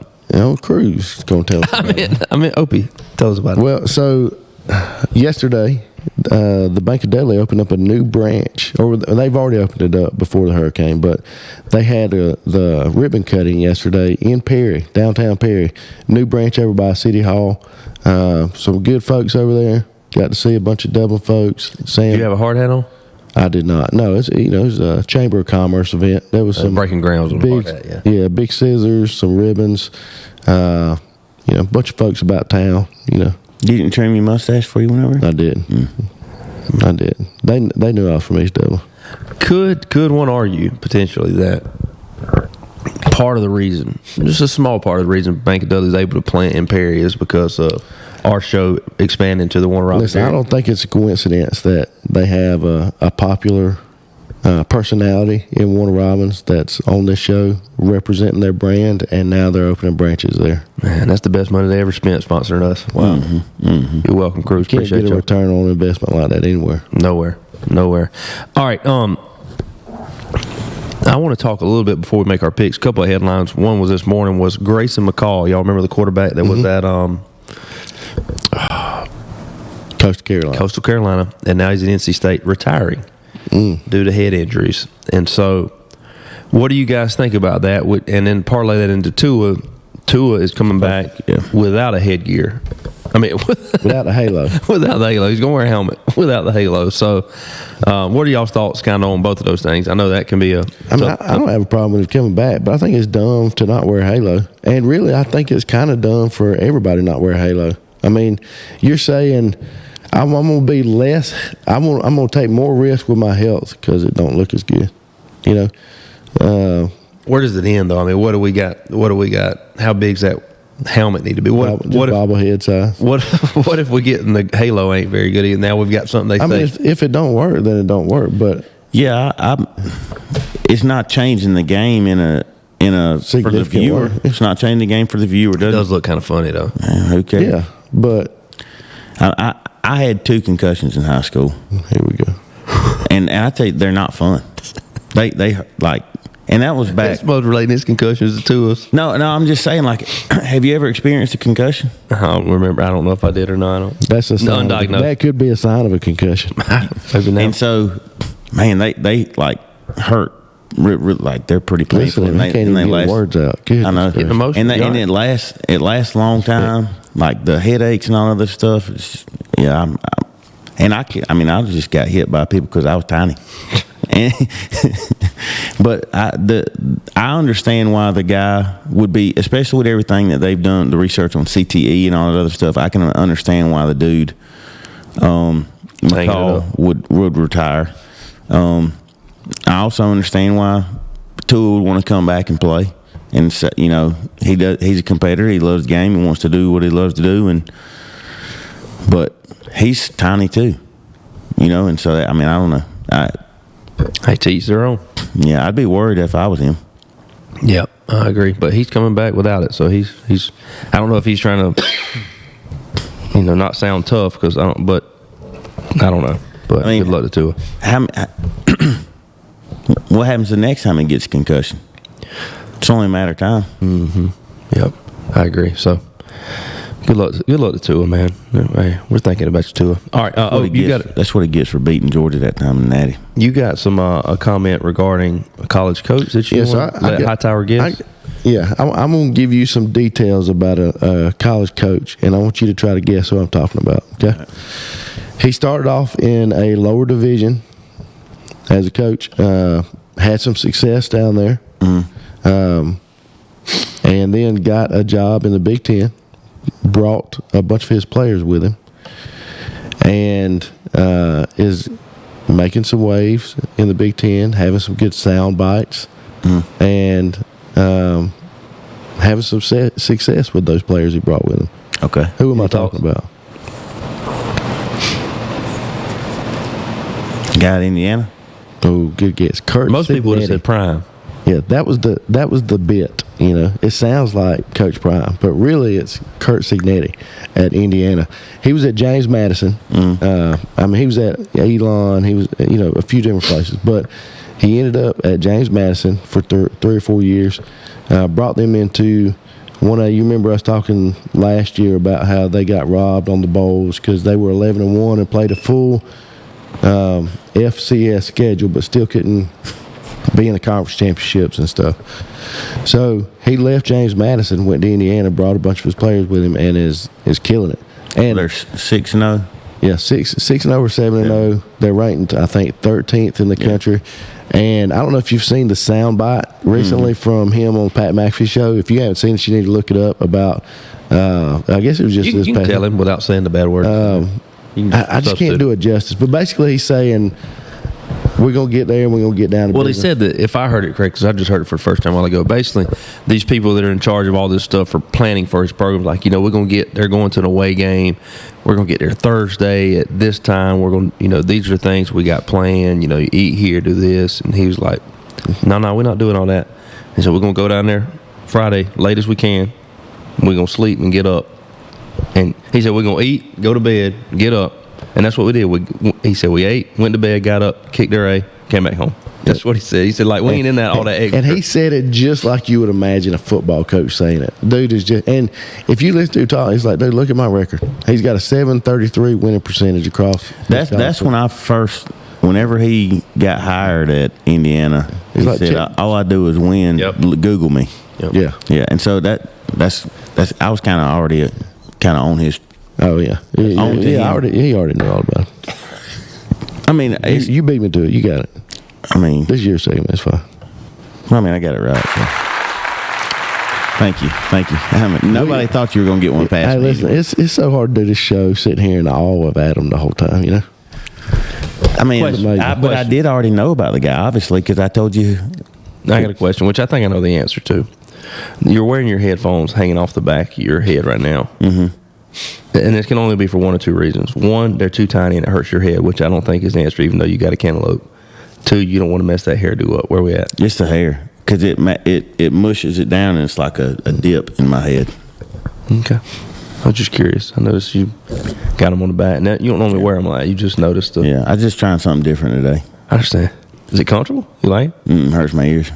Speaker 5: Cruz is going to tell us.
Speaker 2: I mean, Opie, tell us about it.
Speaker 5: Well, so yesterday, the Bank of Dudley opened up a new branch, or they've already opened it up before the hurricane, but they had the ribbon cutting yesterday in Perry, downtown Perry. New branch over by City Hall. Some good folks over there. Got to see a bunch of Dublin folks. Sam,
Speaker 2: Do you have a hard hat on?
Speaker 5: I did not. No, it's a Chamber of Commerce event. There was some
Speaker 2: breaking grounds on
Speaker 5: big,
Speaker 2: the hard hat, yeah.
Speaker 5: big scissors, some ribbons. A bunch of folks about town.
Speaker 3: You didn't trim your mustache before you went over?
Speaker 5: I did. I did. They knew I was from East Dublin.
Speaker 2: Could one argue potentially that part of the reason, just a small part of the reason Bank of Dudley is able to plant in Perry is because of our show expanding to the Warner Robins
Speaker 5: Listen,
Speaker 2: area?
Speaker 5: I don't think it's a coincidence that they have a popular personality in Warner Robins that's on this show representing their brand, and now they're opening branches there.
Speaker 2: Man, that's the best money they ever spent sponsoring us. Wow. You're welcome, Cruz.
Speaker 5: Can't
Speaker 2: Appreciate
Speaker 5: get a
Speaker 2: you.
Speaker 5: return on investment like that anywhere.
Speaker 2: Nowhere. All right. I want to talk a little bit before we make our picks. A couple of headlines. One was this morning was Grayson McCall. Y'all remember the quarterback that was at Coastal Carolina, and now he's at NC State retiring due to head injuries. And so, what do you guys think about that? And then parlay that into Tua. Tua is coming back without a headgear. I mean,
Speaker 5: without the halo.
Speaker 2: Without the halo. He's going to wear a helmet without the halo. So, what are y'all's thoughts kind of on both of those things? I know that can be I
Speaker 5: don't have a problem with him coming back, but I think it's dumb to not wear a halo. And really, I think it's kind of dumb for everybody not wear a halo. I mean, you're saying I'm going to be less. I'm going to take more risk with my health because it don't look as good.
Speaker 2: Where does it end, though? I mean, what do we got? How big's that helmet need to be? What if
Speaker 5: bobblehead size?
Speaker 2: What if we get in the halo ain't very good either? Now we've got something
Speaker 5: I mean, if it don't work, then it don't work. But
Speaker 3: it's not changing the game in a for the viewer.
Speaker 5: Way.
Speaker 3: It's not changing the game for the viewer.
Speaker 2: It does look kind of funny though.
Speaker 3: Who cares?
Speaker 5: Yeah, but
Speaker 3: I had 2 concussions in high school.
Speaker 5: Here we go.
Speaker 3: And I tell you, they're not fun. They like. And that was back.
Speaker 2: That's most relating his concussions to us.
Speaker 3: No, I'm just saying, like, have you ever experienced a concussion?
Speaker 2: I don't remember. I don't know if I did or not.
Speaker 5: That's a sign. That could be a sign of a concussion.
Speaker 3: And so, man, they like hurt. Like they're pretty painful.
Speaker 5: Listen, I can't even get words out. Good.
Speaker 3: I know. And it lasts a long time. Like the headaches and all of this stuff. I just got hit by people because I was tiny. But I understand why the guy would be, especially with everything that they've done, the research on CTE and all that other stuff. I can understand why the dude McCall would retire. I also understand why Tua would want to come back and play. And he's a competitor. He loves the game. He wants to do what he loves to do. But he's tiny too, And so I don't know.
Speaker 2: Hey, to each their own.
Speaker 3: Yeah, I'd be worried if I was him.
Speaker 2: Yeah, I agree. But he's coming back without it, so he's. I don't know if he's trying to, not sound tough but I don't know. But good luck to Tua.
Speaker 3: What happens the next time he gets a concussion? It's only a matter of time.
Speaker 2: Mm-hmm. Yep, I agree. So. Good luck to Tua, man. Hey, we're thinking about you, Tua. All right,
Speaker 3: that's what he gets for beating Georgia that time in Natty.
Speaker 2: You got some a comment regarding a college coach that you want to let Hightower give?
Speaker 5: I'm going to give you some details about a college coach, and I want you to try to guess who I'm talking about. Okay. He started off in a lower division as a coach. Had some success down there. And then got a job in the Big Ten. Brought a bunch of his players with him. And is making some waves in the Big Ten, having some good sound bites, and having some success with those players he brought with him.
Speaker 3: Okay.
Speaker 5: Who am I talking about?
Speaker 3: Guy at Indiana?
Speaker 5: Oh, good guess. Kurt
Speaker 2: Most people would have said Prime.
Speaker 5: Yeah, that was the bit. You know, it sounds like Coach Prime, but really it's Kurt Signetti at Indiana. He was at James Madison. I mean, he was at Elon. He was, a few different places, but he ended up at James Madison for 3 or 4 years. Brought them into you remember us talking last year about how they got robbed on the bowls because they were 11-1 and played a full FCS schedule, but still couldn't be in the conference championships and stuff. So he left James Madison, went to Indiana, brought a bunch of his players with him, and is killing it. And
Speaker 3: they're 6-0.
Speaker 5: Yeah, 6-0 or 7-0. They're ranked, I think, 13th in the country. And I don't know if you've seen the soundbite recently from him on Pat McAfee's show. If you haven't seen it, you need to look it up. About, I guess it was just
Speaker 2: You can tell him without saying the bad word.
Speaker 5: I just can't do it justice. But basically, he's saying, we're going to get there and we're going to get down to
Speaker 2: Well,
Speaker 5: business.
Speaker 2: he said that, if I heard it correct, because I just heard it for the first time a while ago, basically, these people that are in charge of all this stuff are planning for his programs. Like, they're going to an away game. We're going to get there Thursday at this time. We're going to, these are things we got planned. You eat here, do this. And he was like, no, we're not doing all that. He said, we're going to go down there Friday, late as we can. We're going to sleep and get up. And he said, we're going to eat, go to bed, get up. And that's what we did. He said we ate, went to bed, got up, kicked our A, came back home. That's what he said. He said, like, we ain't in that all that extra.
Speaker 5: And he said it just like you would imagine a football coach saying it. Dude is just, and if you listen to him talk, he's like, dude, look at my record. He's got a 733 winning percentage across.
Speaker 3: That's when whenever he got hired at Indiana, he
Speaker 5: like,
Speaker 3: said, all I do is win.
Speaker 2: Yep.
Speaker 3: Google me.
Speaker 2: Yep.
Speaker 3: Yeah. And so that's I was kind of already on his.
Speaker 5: Oh yeah. He already knew all about it.
Speaker 3: I mean,
Speaker 5: You beat me to it. You got it.
Speaker 3: I mean,
Speaker 5: This is your segment. It's fine.
Speaker 3: I mean, I got it right. So. Thank you. Nobody thought you were going to get one past
Speaker 5: Hey,
Speaker 3: me.
Speaker 5: listen, it's so hard to do this show sitting here in awe of Adam the whole time,
Speaker 3: I mean,
Speaker 5: Question.
Speaker 3: but I did already know about the guy, obviously, because I told you.
Speaker 2: I got a question, which I think I know the answer to. You're wearing your headphones hanging off the back of your head right now. Mm-hmm. And it can only be for one or two reasons. One, they're too tiny and it hurts your head, which I don't think is the answer, even though you got a cantaloupe. Two, you don't want to mess that hairdo up. Where we at?
Speaker 3: Just the hair, because it mushes it down, and it's like a dip in my head.
Speaker 2: Okay. I was just curious. I noticed you got them on the back. Now, you don't normally wear them like that. You just noticed the...
Speaker 3: Yeah, I was just trying something different today.
Speaker 2: I understand. Is it comfortable? You like it?
Speaker 3: Hurts my ears.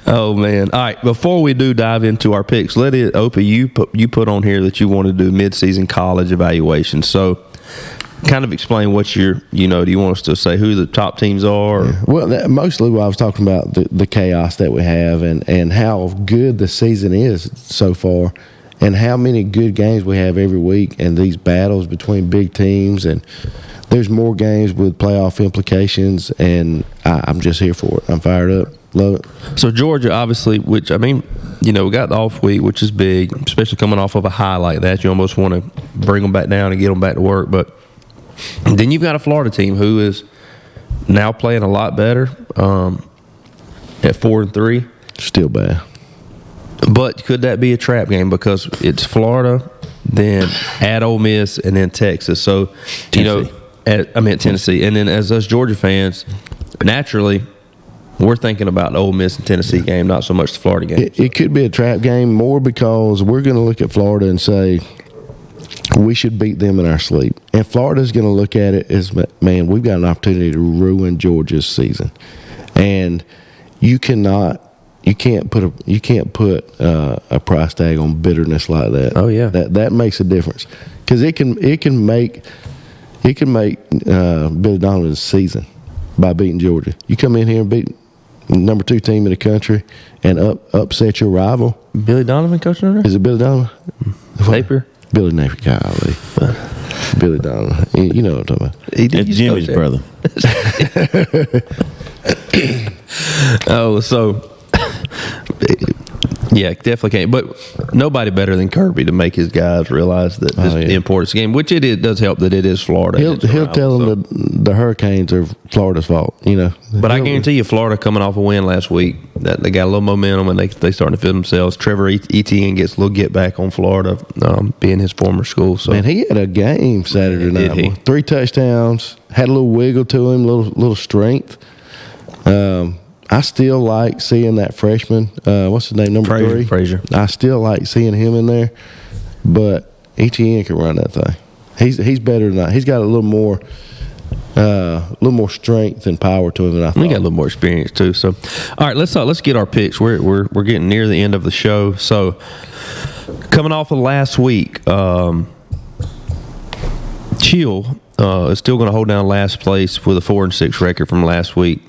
Speaker 2: Oh, man. All right. Before we do dive into our picks, Opie, you put on here that you want to do midseason college evaluation. So kind of explain what do you want us to say who the top teams are?
Speaker 5: Yeah. Well, mostly what I was talking about, the chaos that we have and how good the season is so far and how many good games we have every week and these battles between big teams, and there's more games with playoff implications, and I'm just here for it. I'm fired up. Love it.
Speaker 2: So Georgia, obviously, which, I mean, we got the off week, which is big, especially coming off of a high like that. You almost want to bring them back down and get them back to work. But then you've got a Florida team who is now playing a lot better at 4-3.
Speaker 5: Still bad.
Speaker 2: But could that be a trap game? Because it's Florida, then at Ole Miss, and then Texas. So,
Speaker 3: Tennessee.
Speaker 2: Tennessee. And then as us Georgia fans, naturally, we're thinking about the Ole Miss and Tennessee game, not so much the Florida game.
Speaker 5: It could be a trap game more because we're going to look at Florida and say we should beat them in our sleep. And Florida's going to look at it as, man, we've got an opportunity to ruin Georgia's season. And you can't put a price tag on bitterness like that.
Speaker 2: Oh yeah,
Speaker 5: that makes a difference because it can make Billy Donovan's season by beating Georgia. You come in here and beat number 2 team in the country and upset your rival.
Speaker 2: Billy Donovan coaching over there?
Speaker 5: Is it Billy Donovan?
Speaker 2: Napier?
Speaker 5: Billy Napier, golly. Billy Donovan. You know what I'm talking about.
Speaker 3: It's Jimmy's brother.
Speaker 2: Oh, so yeah, definitely can't. But nobody better than Kirby to make his guys realize that the importance of the game, which it does help that it is Florida.
Speaker 5: He'll tell them the Hurricanes are Florida's fault, you know.
Speaker 2: But I guarantee you, Florida coming off a win last week, that they got a little momentum and they starting to feel themselves. Trevor Etienne gets a little get back on Florida, being his former school. So
Speaker 5: man, he had a game Saturday night.
Speaker 2: Did he?
Speaker 5: 3 touchdowns, had a little wiggle to him, little strength. I still like seeing that freshman. What's his name? Number 3?
Speaker 2: Frazier.
Speaker 5: I still like seeing him in there, but Etienne can run that thing. He's better than that. He's got a little more strength and power to him than I thought.
Speaker 2: He got a little more experience too. So, all right, let's get our picks. We're getting near the end of the show. So, coming off of last week, Chill is still going to hold down last place with a 4-6 record from last week,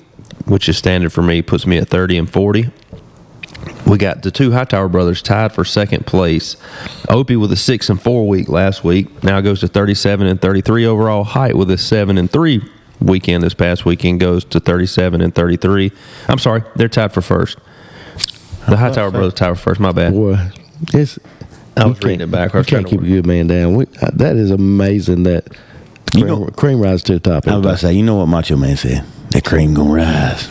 Speaker 2: which is standard for me, puts me at 30-40. We got the 2 Hightower brothers tied for second place. Opie with a 6-4 week last week, now goes to 37-33 overall. Height with a 7-3 weekend this past weekend goes to 37-33. I'm sorry, they're tied for first. The Hightower brothers tied for first. My bad.
Speaker 5: Boy,
Speaker 2: I was reading it backwards.
Speaker 5: You can't keep a good man down. That is amazing that cream rises to the top.
Speaker 3: I was about to say, you know what Macho Man said? That cream gonna rise.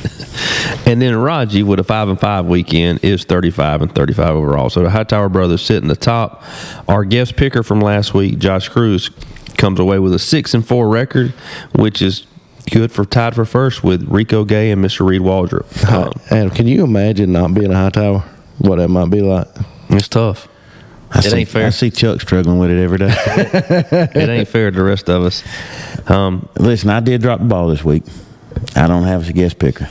Speaker 2: And then Raji with a 5-5 weekend is 35-35 overall. So the Hightower brothers sit in the top. Our guest picker from last week, Josh Cruz, comes away with a 6-4 record, which is good for tied for first with Rico Gay and Mr. Reed Waldrop.
Speaker 5: Adam, can you imagine not being a Hightower? What that might be like?
Speaker 2: It's tough. It ain't fair.
Speaker 3: I see Chuck struggling with it every day.
Speaker 2: It ain't fair to the rest of us.
Speaker 3: Listen, I did drop the ball this week. I don't have a guest picker,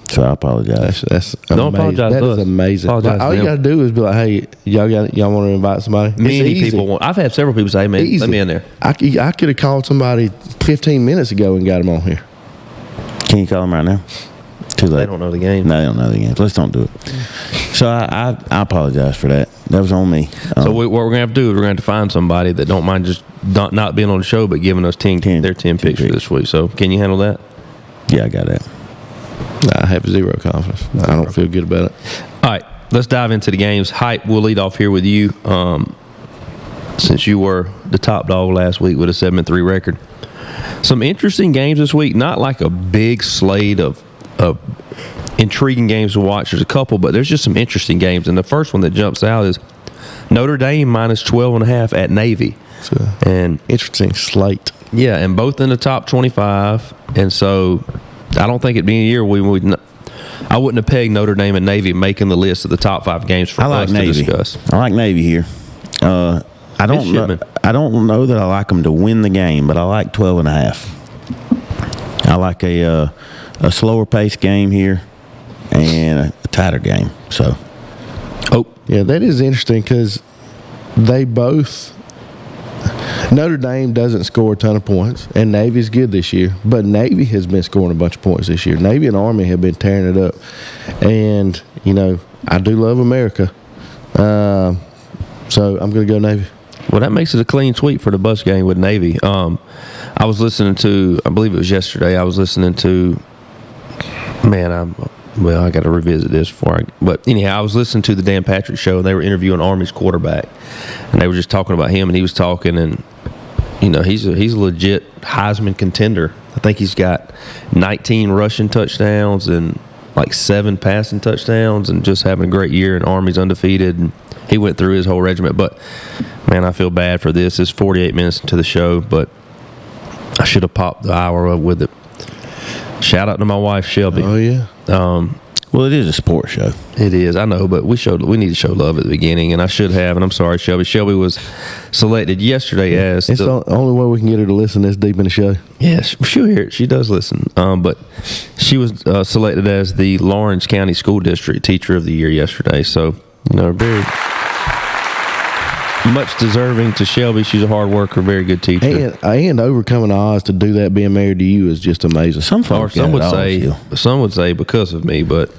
Speaker 3: so I apologize.
Speaker 5: That's
Speaker 2: Don't
Speaker 5: amazing.
Speaker 2: apologize
Speaker 5: That
Speaker 2: to
Speaker 5: is
Speaker 2: us.
Speaker 5: amazing.
Speaker 2: Apologize
Speaker 5: All
Speaker 2: to
Speaker 5: you
Speaker 2: them.
Speaker 5: got to do is be like, hey, y'all want to invite somebody?
Speaker 2: Many
Speaker 5: It's easy.
Speaker 2: people want. I've had several people say, "Man,
Speaker 5: Easy.
Speaker 2: let me in there."
Speaker 5: I could have called somebody 15 minutes ago and got them on here.
Speaker 3: Can you call him right now? Too late.
Speaker 2: They don't know the game.
Speaker 3: No, they don't know the game. Let's don't do it. So I apologize for that. That was on me.
Speaker 2: So what we're gonna have to do is we're gonna have to find somebody that don't mind just not being on the show, but giving us 10 picks for this week. So can you handle that?
Speaker 3: Yeah, I got that.
Speaker 5: I have zero confidence. I don't feel good about it.
Speaker 2: All right, let's dive into the games. Hype, we'll lead off here with you. Since you were the top dog last week with a 7-3 record. Some interesting games this week. Not like a big slate of intriguing games to watch. There's a couple, but there's just some interesting games. And the first one that jumps out is Notre Dame minus 12.5 at Navy. And
Speaker 5: Interesting slate.
Speaker 2: yeah, and both in the top 25. And so I don't think it'd be a year I wouldn't have pegged Notre Dame and Navy making the list of the top 5 games for us to discuss.
Speaker 3: I like Navy here. I don't know that I like them to win the game, but I like 12.5. I like a slower paced game here and a tighter game. So,
Speaker 5: Yeah, that is interesting because they both. Notre Dame doesn't score a ton of points, and Navy's good this year. But Navy has been scoring a bunch of points this year. Navy and Army have been tearing it up. And, I do love America. So I'm going to go Navy.
Speaker 2: Well, that makes it a clean sweep for the bus game with Navy. I was listening to, I believe it was yesterday, I got to revisit this but anyhow, I was listening to the Dan Patrick show, and they were interviewing Army's quarterback, and they were just talking about him, and he was talking, and he's a legit Heisman contender. I think he's got 19 rushing touchdowns and like 7 passing touchdowns, and just having a great year. And Army's undefeated, and he went through his whole regiment. But man, I feel bad for this. It's 48 minutes into the show, but I should have popped the hour up with it. Shout out to my wife, Shelby.
Speaker 5: Oh, yeah.
Speaker 3: well, it is a sports show.
Speaker 2: It is, I know, but we need to show love at the beginning, and I should have, and I'm sorry, Shelby. Shelby was selected yesterday as
Speaker 5: It's the only way we can get her to listen this deep in the show.
Speaker 2: Yeah, she'll hear it. She does listen. But she was selected as the Lawrence County School District Teacher of the Year yesterday. So, very much deserving to Shelby. She's a hard worker, very good teacher.
Speaker 5: And overcoming the odds to do that, being married to you, is just amazing.
Speaker 2: Some would say because of me, but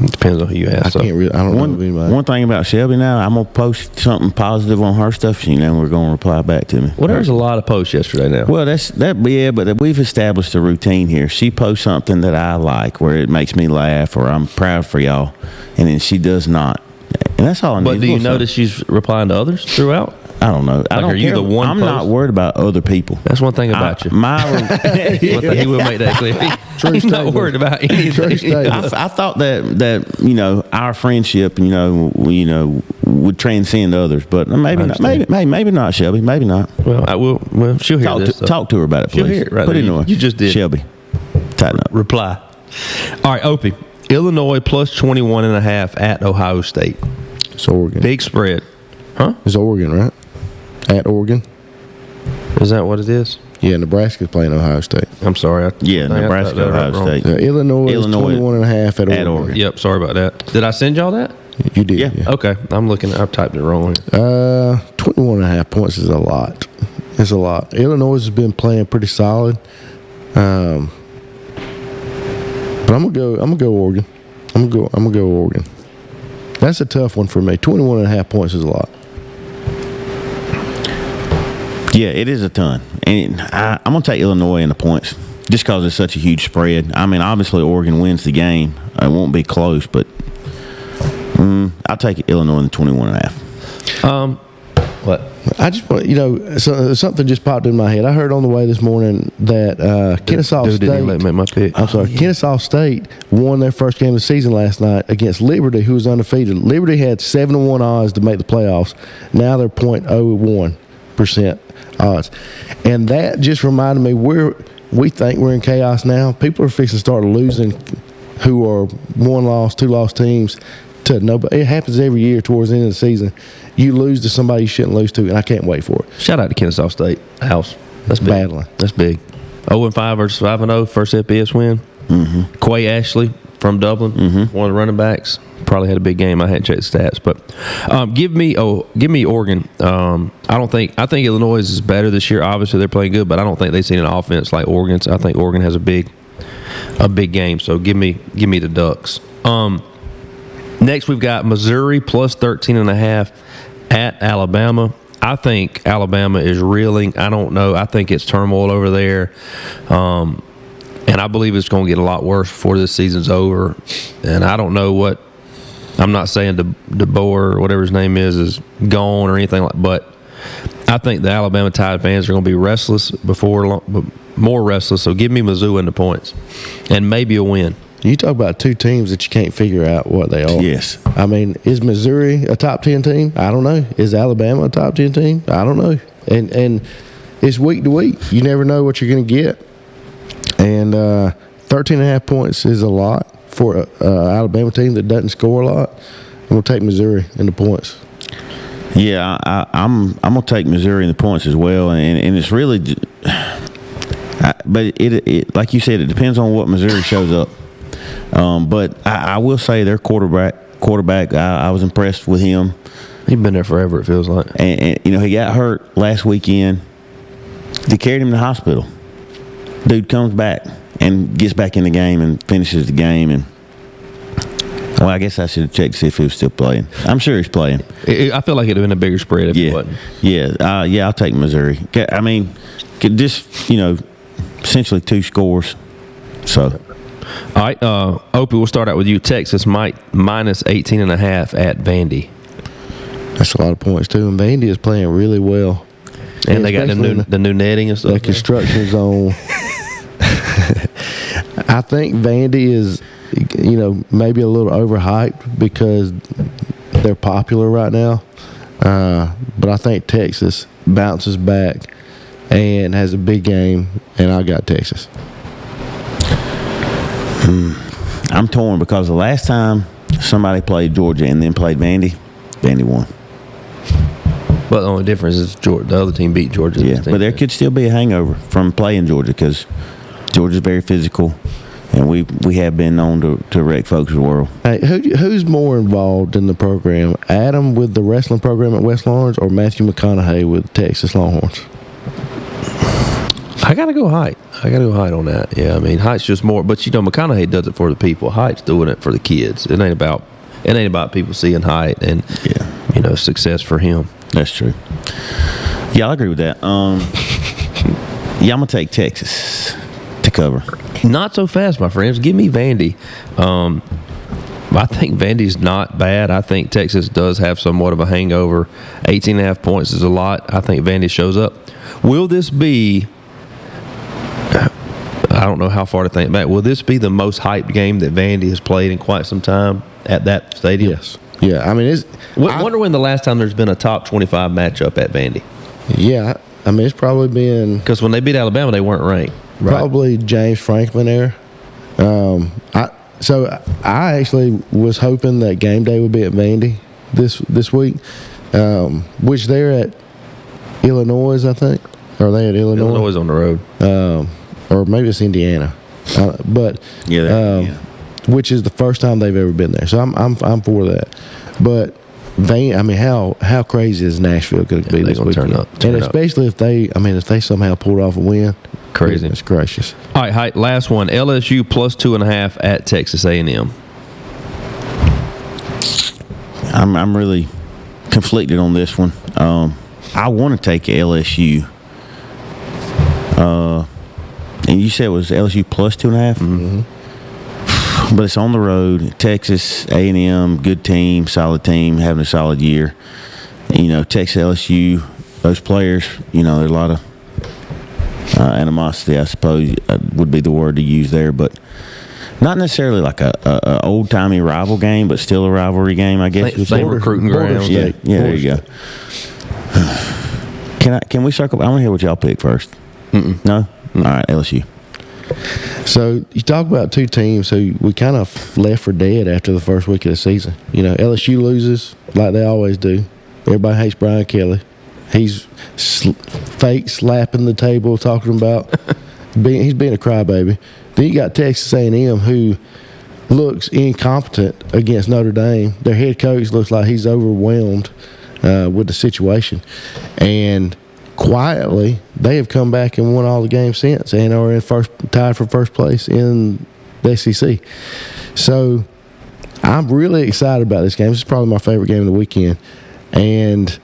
Speaker 2: Depends on who you ask.
Speaker 5: I can't really. I don't know anybody.
Speaker 3: One thing about Shelby now, I'm gonna post something positive on her stuff. We're gonna reply back to me.
Speaker 2: Well, there was a lot of posts yesterday now.
Speaker 3: Well, yeah, but we've established a routine here. She posts something that I like, where it makes me laugh, or I'm proud for y'all, and then she does not, and that's all I need.
Speaker 2: But do you notice she's replying to others throughout?
Speaker 3: I don't know. I don't
Speaker 2: are you
Speaker 3: care.
Speaker 2: the one
Speaker 3: I'm
Speaker 2: post?
Speaker 3: not worried about other people.
Speaker 2: That's one thing about you.
Speaker 3: He
Speaker 2: will make that clear. He's not worried about anything.
Speaker 3: I thought that our friendship would transcend others, but maybe not. Maybe not, Shelby. Maybe not.
Speaker 2: Well, I will. Well, she'll hear this.
Speaker 3: Talk to her about it, please.
Speaker 2: She'll hear it right
Speaker 3: Put
Speaker 2: there.
Speaker 3: it in her.
Speaker 2: You just did.
Speaker 3: Shelby. Tighten up.
Speaker 2: Reply. All right, Opie. Illinois plus 21.5 at Ohio State.
Speaker 5: It's Oregon.
Speaker 2: Big spread. Huh?
Speaker 5: It's Oregon, right? At Oregon.
Speaker 2: Is that what it is?
Speaker 5: Yeah, Nebraska's playing Ohio State.
Speaker 2: I'm sorry.
Speaker 3: Nebraska, Ohio State.
Speaker 5: Illinois is 21.5 at Oregon.
Speaker 2: Yep, sorry about that. Did I send y'all that?
Speaker 5: You did.
Speaker 3: Yeah.
Speaker 2: Okay, I've typed it wrong.
Speaker 5: 21.5 points is a lot. It's a lot. Illinois has been playing pretty solid. But I'm gonna go Oregon. I'm gonna go Oregon. That's a tough one for me. 21.5 points is a lot.
Speaker 3: Yeah, it is a ton. And I'm going to take Illinois in the points just because it's such a huge spread. I mean, obviously, Oregon wins the game. It won't be close, but I'll take Illinois in the 21.5.
Speaker 2: What?
Speaker 5: I just want something just popped in my head. I heard on the way this morning that Kennesaw State.
Speaker 2: Didn't let me make my pick.
Speaker 5: I'm sorry. Kennesaw State won their first game of the season last night against Liberty, who was undefeated. Liberty had 7-1 odds to make the playoffs. Now they're 0.01% odds, and that just reminded me we think we're in chaos now. People are fixing to start losing, who are 1-loss, 2-loss teams to nobody. It happens every year towards the end of the season. You lose to somebody you shouldn't lose to, and I can't wait for it.
Speaker 2: Shout out to Kennesaw State House. That's big.
Speaker 5: Battling.
Speaker 2: That's big. 0-5 versus 5-0, first FBS win. Mm-hmm. Quay Ashley from Dublin, one of the running backs. Probably had a big game. I hadn't checked the stats, but give me Oregon. I think Illinois is better this year. Obviously, they're playing good, but I don't think they've seen an offense like Oregon's. I think Oregon has a big game. So give me the Ducks. Next, we've got Missouri plus 13.5 at Alabama. I think Alabama is reeling. I don't know. I think it's turmoil over there. And I believe it's going to get a lot worse before this season's over. And I don't know what – I'm not saying DeBoer or whatever his name is gone or anything like that. But I think the Alabama Tide fans are going to be restless more restless. So give me Mizzou in the points and maybe a win.
Speaker 5: You talk about two teams that you can't figure out what they are.
Speaker 3: Yes.
Speaker 5: I mean, is Missouri a top 10 team? I don't know. Is Alabama a top 10 team? I don't know. And it's week to week. You never know what you're going to get. And 13.5 points is a lot for an Alabama team that doesn't score a lot. I'm going to take Missouri in the points.
Speaker 3: Yeah, I'm going to take Missouri in the points as well. And it's really but it like you said, it depends on what Missouri shows up. But I will say their quarterback, I was impressed with him.
Speaker 2: He's been there forever, it feels like.
Speaker 3: And he got hurt last weekend. They carried him to the hospital. Dude comes back and gets back in the game and finishes the game. And well, I guess I should have checked to see if he was still playing. I'm sure he's playing.
Speaker 2: I feel like it would have been a bigger spread if he wasn't.
Speaker 3: Yeah, I'll take Missouri. I mean, just, essentially 2 scores. So.
Speaker 2: All right, Opie, we'll start out with you. Texas minus 18.5 at Vandy.
Speaker 5: That's a lot of points, too. And Vandy is playing really well.
Speaker 2: And they got the new netting and stuff.
Speaker 5: The construction zone. I think Vandy is, maybe a little overhyped because they're popular right now. But I think Texas bounces back and has a big game, and I got Texas.
Speaker 3: I'm torn because the last time somebody played Georgia and then played Vandy won.
Speaker 2: But the only difference is the other team beat Georgia.
Speaker 3: Yeah, but there could still be a hangover from playing Georgia because Georgia's very physical, and we have been known to wreck folks' world.
Speaker 5: Hey, who's more involved in the program? Adam with the wrestling program at West Lawrence or Matthew McConaughey with Texas Longhorns?
Speaker 2: I gotta go Height. On that. Yeah, I mean Height's just more, but McConaughey does it for the people. Height's doing it for the kids. It ain't about people seeing Height and success for him.
Speaker 3: That's true. Yeah, I agree with that. Yeah, I'm gonna take Texas to cover.
Speaker 2: Not so fast, my friends. Give me Vandy. I think Vandy's not bad. I think Texas does have somewhat of a hangover. 18.5 points is a lot. I think Vandy shows up. Will this be, I don't know how far to think back, will this be the most hyped game that Vandy has played in quite some time at that stadium?
Speaker 5: Yes. Yeah, I mean,
Speaker 2: I wonder when the last time there's been a top 25 matchup at Vandy.
Speaker 5: Yeah, I mean, it's probably been...
Speaker 2: Because when they beat Alabama, they weren't ranked. Right?
Speaker 5: Probably James Franklin era. So I actually was hoping that game day would be at Vandy this week, which they're at Illinois, I think. Are they at Illinois?
Speaker 2: Illinois on the road.
Speaker 5: Or maybe it's Indiana. Which is the first time they've ever been there. So I'm for that. But how crazy is Nashville going to be this weekend?
Speaker 2: Turn up.
Speaker 5: And especially if they somehow pulled off a win.
Speaker 2: Crazy.
Speaker 5: It's gracious.
Speaker 2: All right, last one. LSU plus 2.5 at Texas A&M.
Speaker 3: I'm really conflicted on this one. I want to take LSU. And you said it was LSU plus 2.5?
Speaker 5: Mm-hmm.
Speaker 3: But it's on the road. Texas A&M, good team, solid team, having a solid year. And, Texas LSU, those players, there's a lot of animosity, I suppose, would be the word to use there, but not necessarily like a old timey rival game, but still a rivalry game, I guess.
Speaker 2: Same recruiting ground.
Speaker 3: Yeah, there you go. Can we circle? I want to hear what y'all pick first. No? All right, LSU.
Speaker 5: So you talk about two teams who we kind of left for dead after the first week of the season. LSU loses like they always do. Everybody hates Brian Kelly. He's fake slapping the table, talking about he's being a crybaby. Then you got Texas A&M, who looks incompetent against Notre Dame. Their head coach looks like he's overwhelmed with the situation, and quietly they have come back and won all the games since, and are tied for first place in the SEC. So I'm really excited about this game. This is probably my favorite game of the weekend, and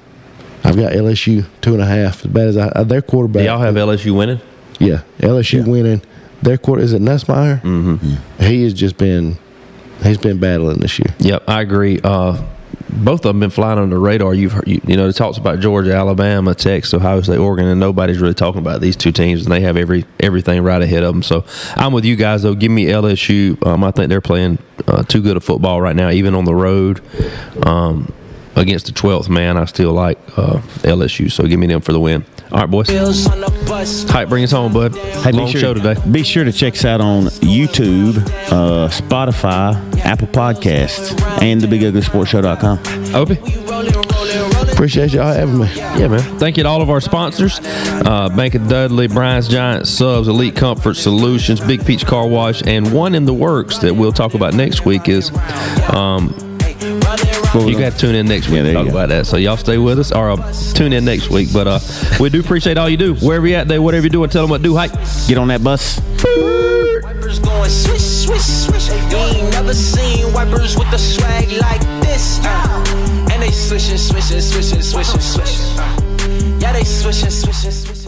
Speaker 5: I've got LSU 2.5. As bad as their quarterback.
Speaker 2: Do y'all have LSU winning?
Speaker 5: Yeah, LSU winning. Their quarter, is it Nussmeier?
Speaker 2: Mm-hmm.
Speaker 5: He's been battling this year.
Speaker 2: Yep, I agree. Both of them been flying under the radar. You've heard, it talks about Georgia, Alabama, Texas, Ohio State, Oregon, and nobody's really talking about these two teams, and they have everything right ahead of them. So I'm with you guys, though. Give me LSU. I think they're playing too good of football right now, even on the road. Against the 12th man, I still like LSU, so give me them for the win. All right, boys. Hype, bring us home, bud.
Speaker 3: Hey,
Speaker 2: long show today.
Speaker 3: Be sure to check us out on YouTube, Spotify, Apple Podcasts, and thebiguglysportshow.com.
Speaker 2: Opie?
Speaker 5: Appreciate y'all having me.
Speaker 2: Yeah, man. Thank you to all of our sponsors. Bank of Dudley, Brian's Giant Subs, Elite Comfort Solutions, Big Peach Car Wash, and one in the works that we'll talk about next week is... you got to tune in next week to talk about that. So y'all stay with us, or tune in next week. But we do appreciate all you do. Wherever you at there, whatever you're doing, tell them what to do. Hype.
Speaker 3: Get on that bus.
Speaker 1: Wipers going swish, swish, swish. You ain't never seen wipers with the swag like this. And they swishing, swishing, swishing, swishing, swishing. Yeah, they swishing, swishing, swishing.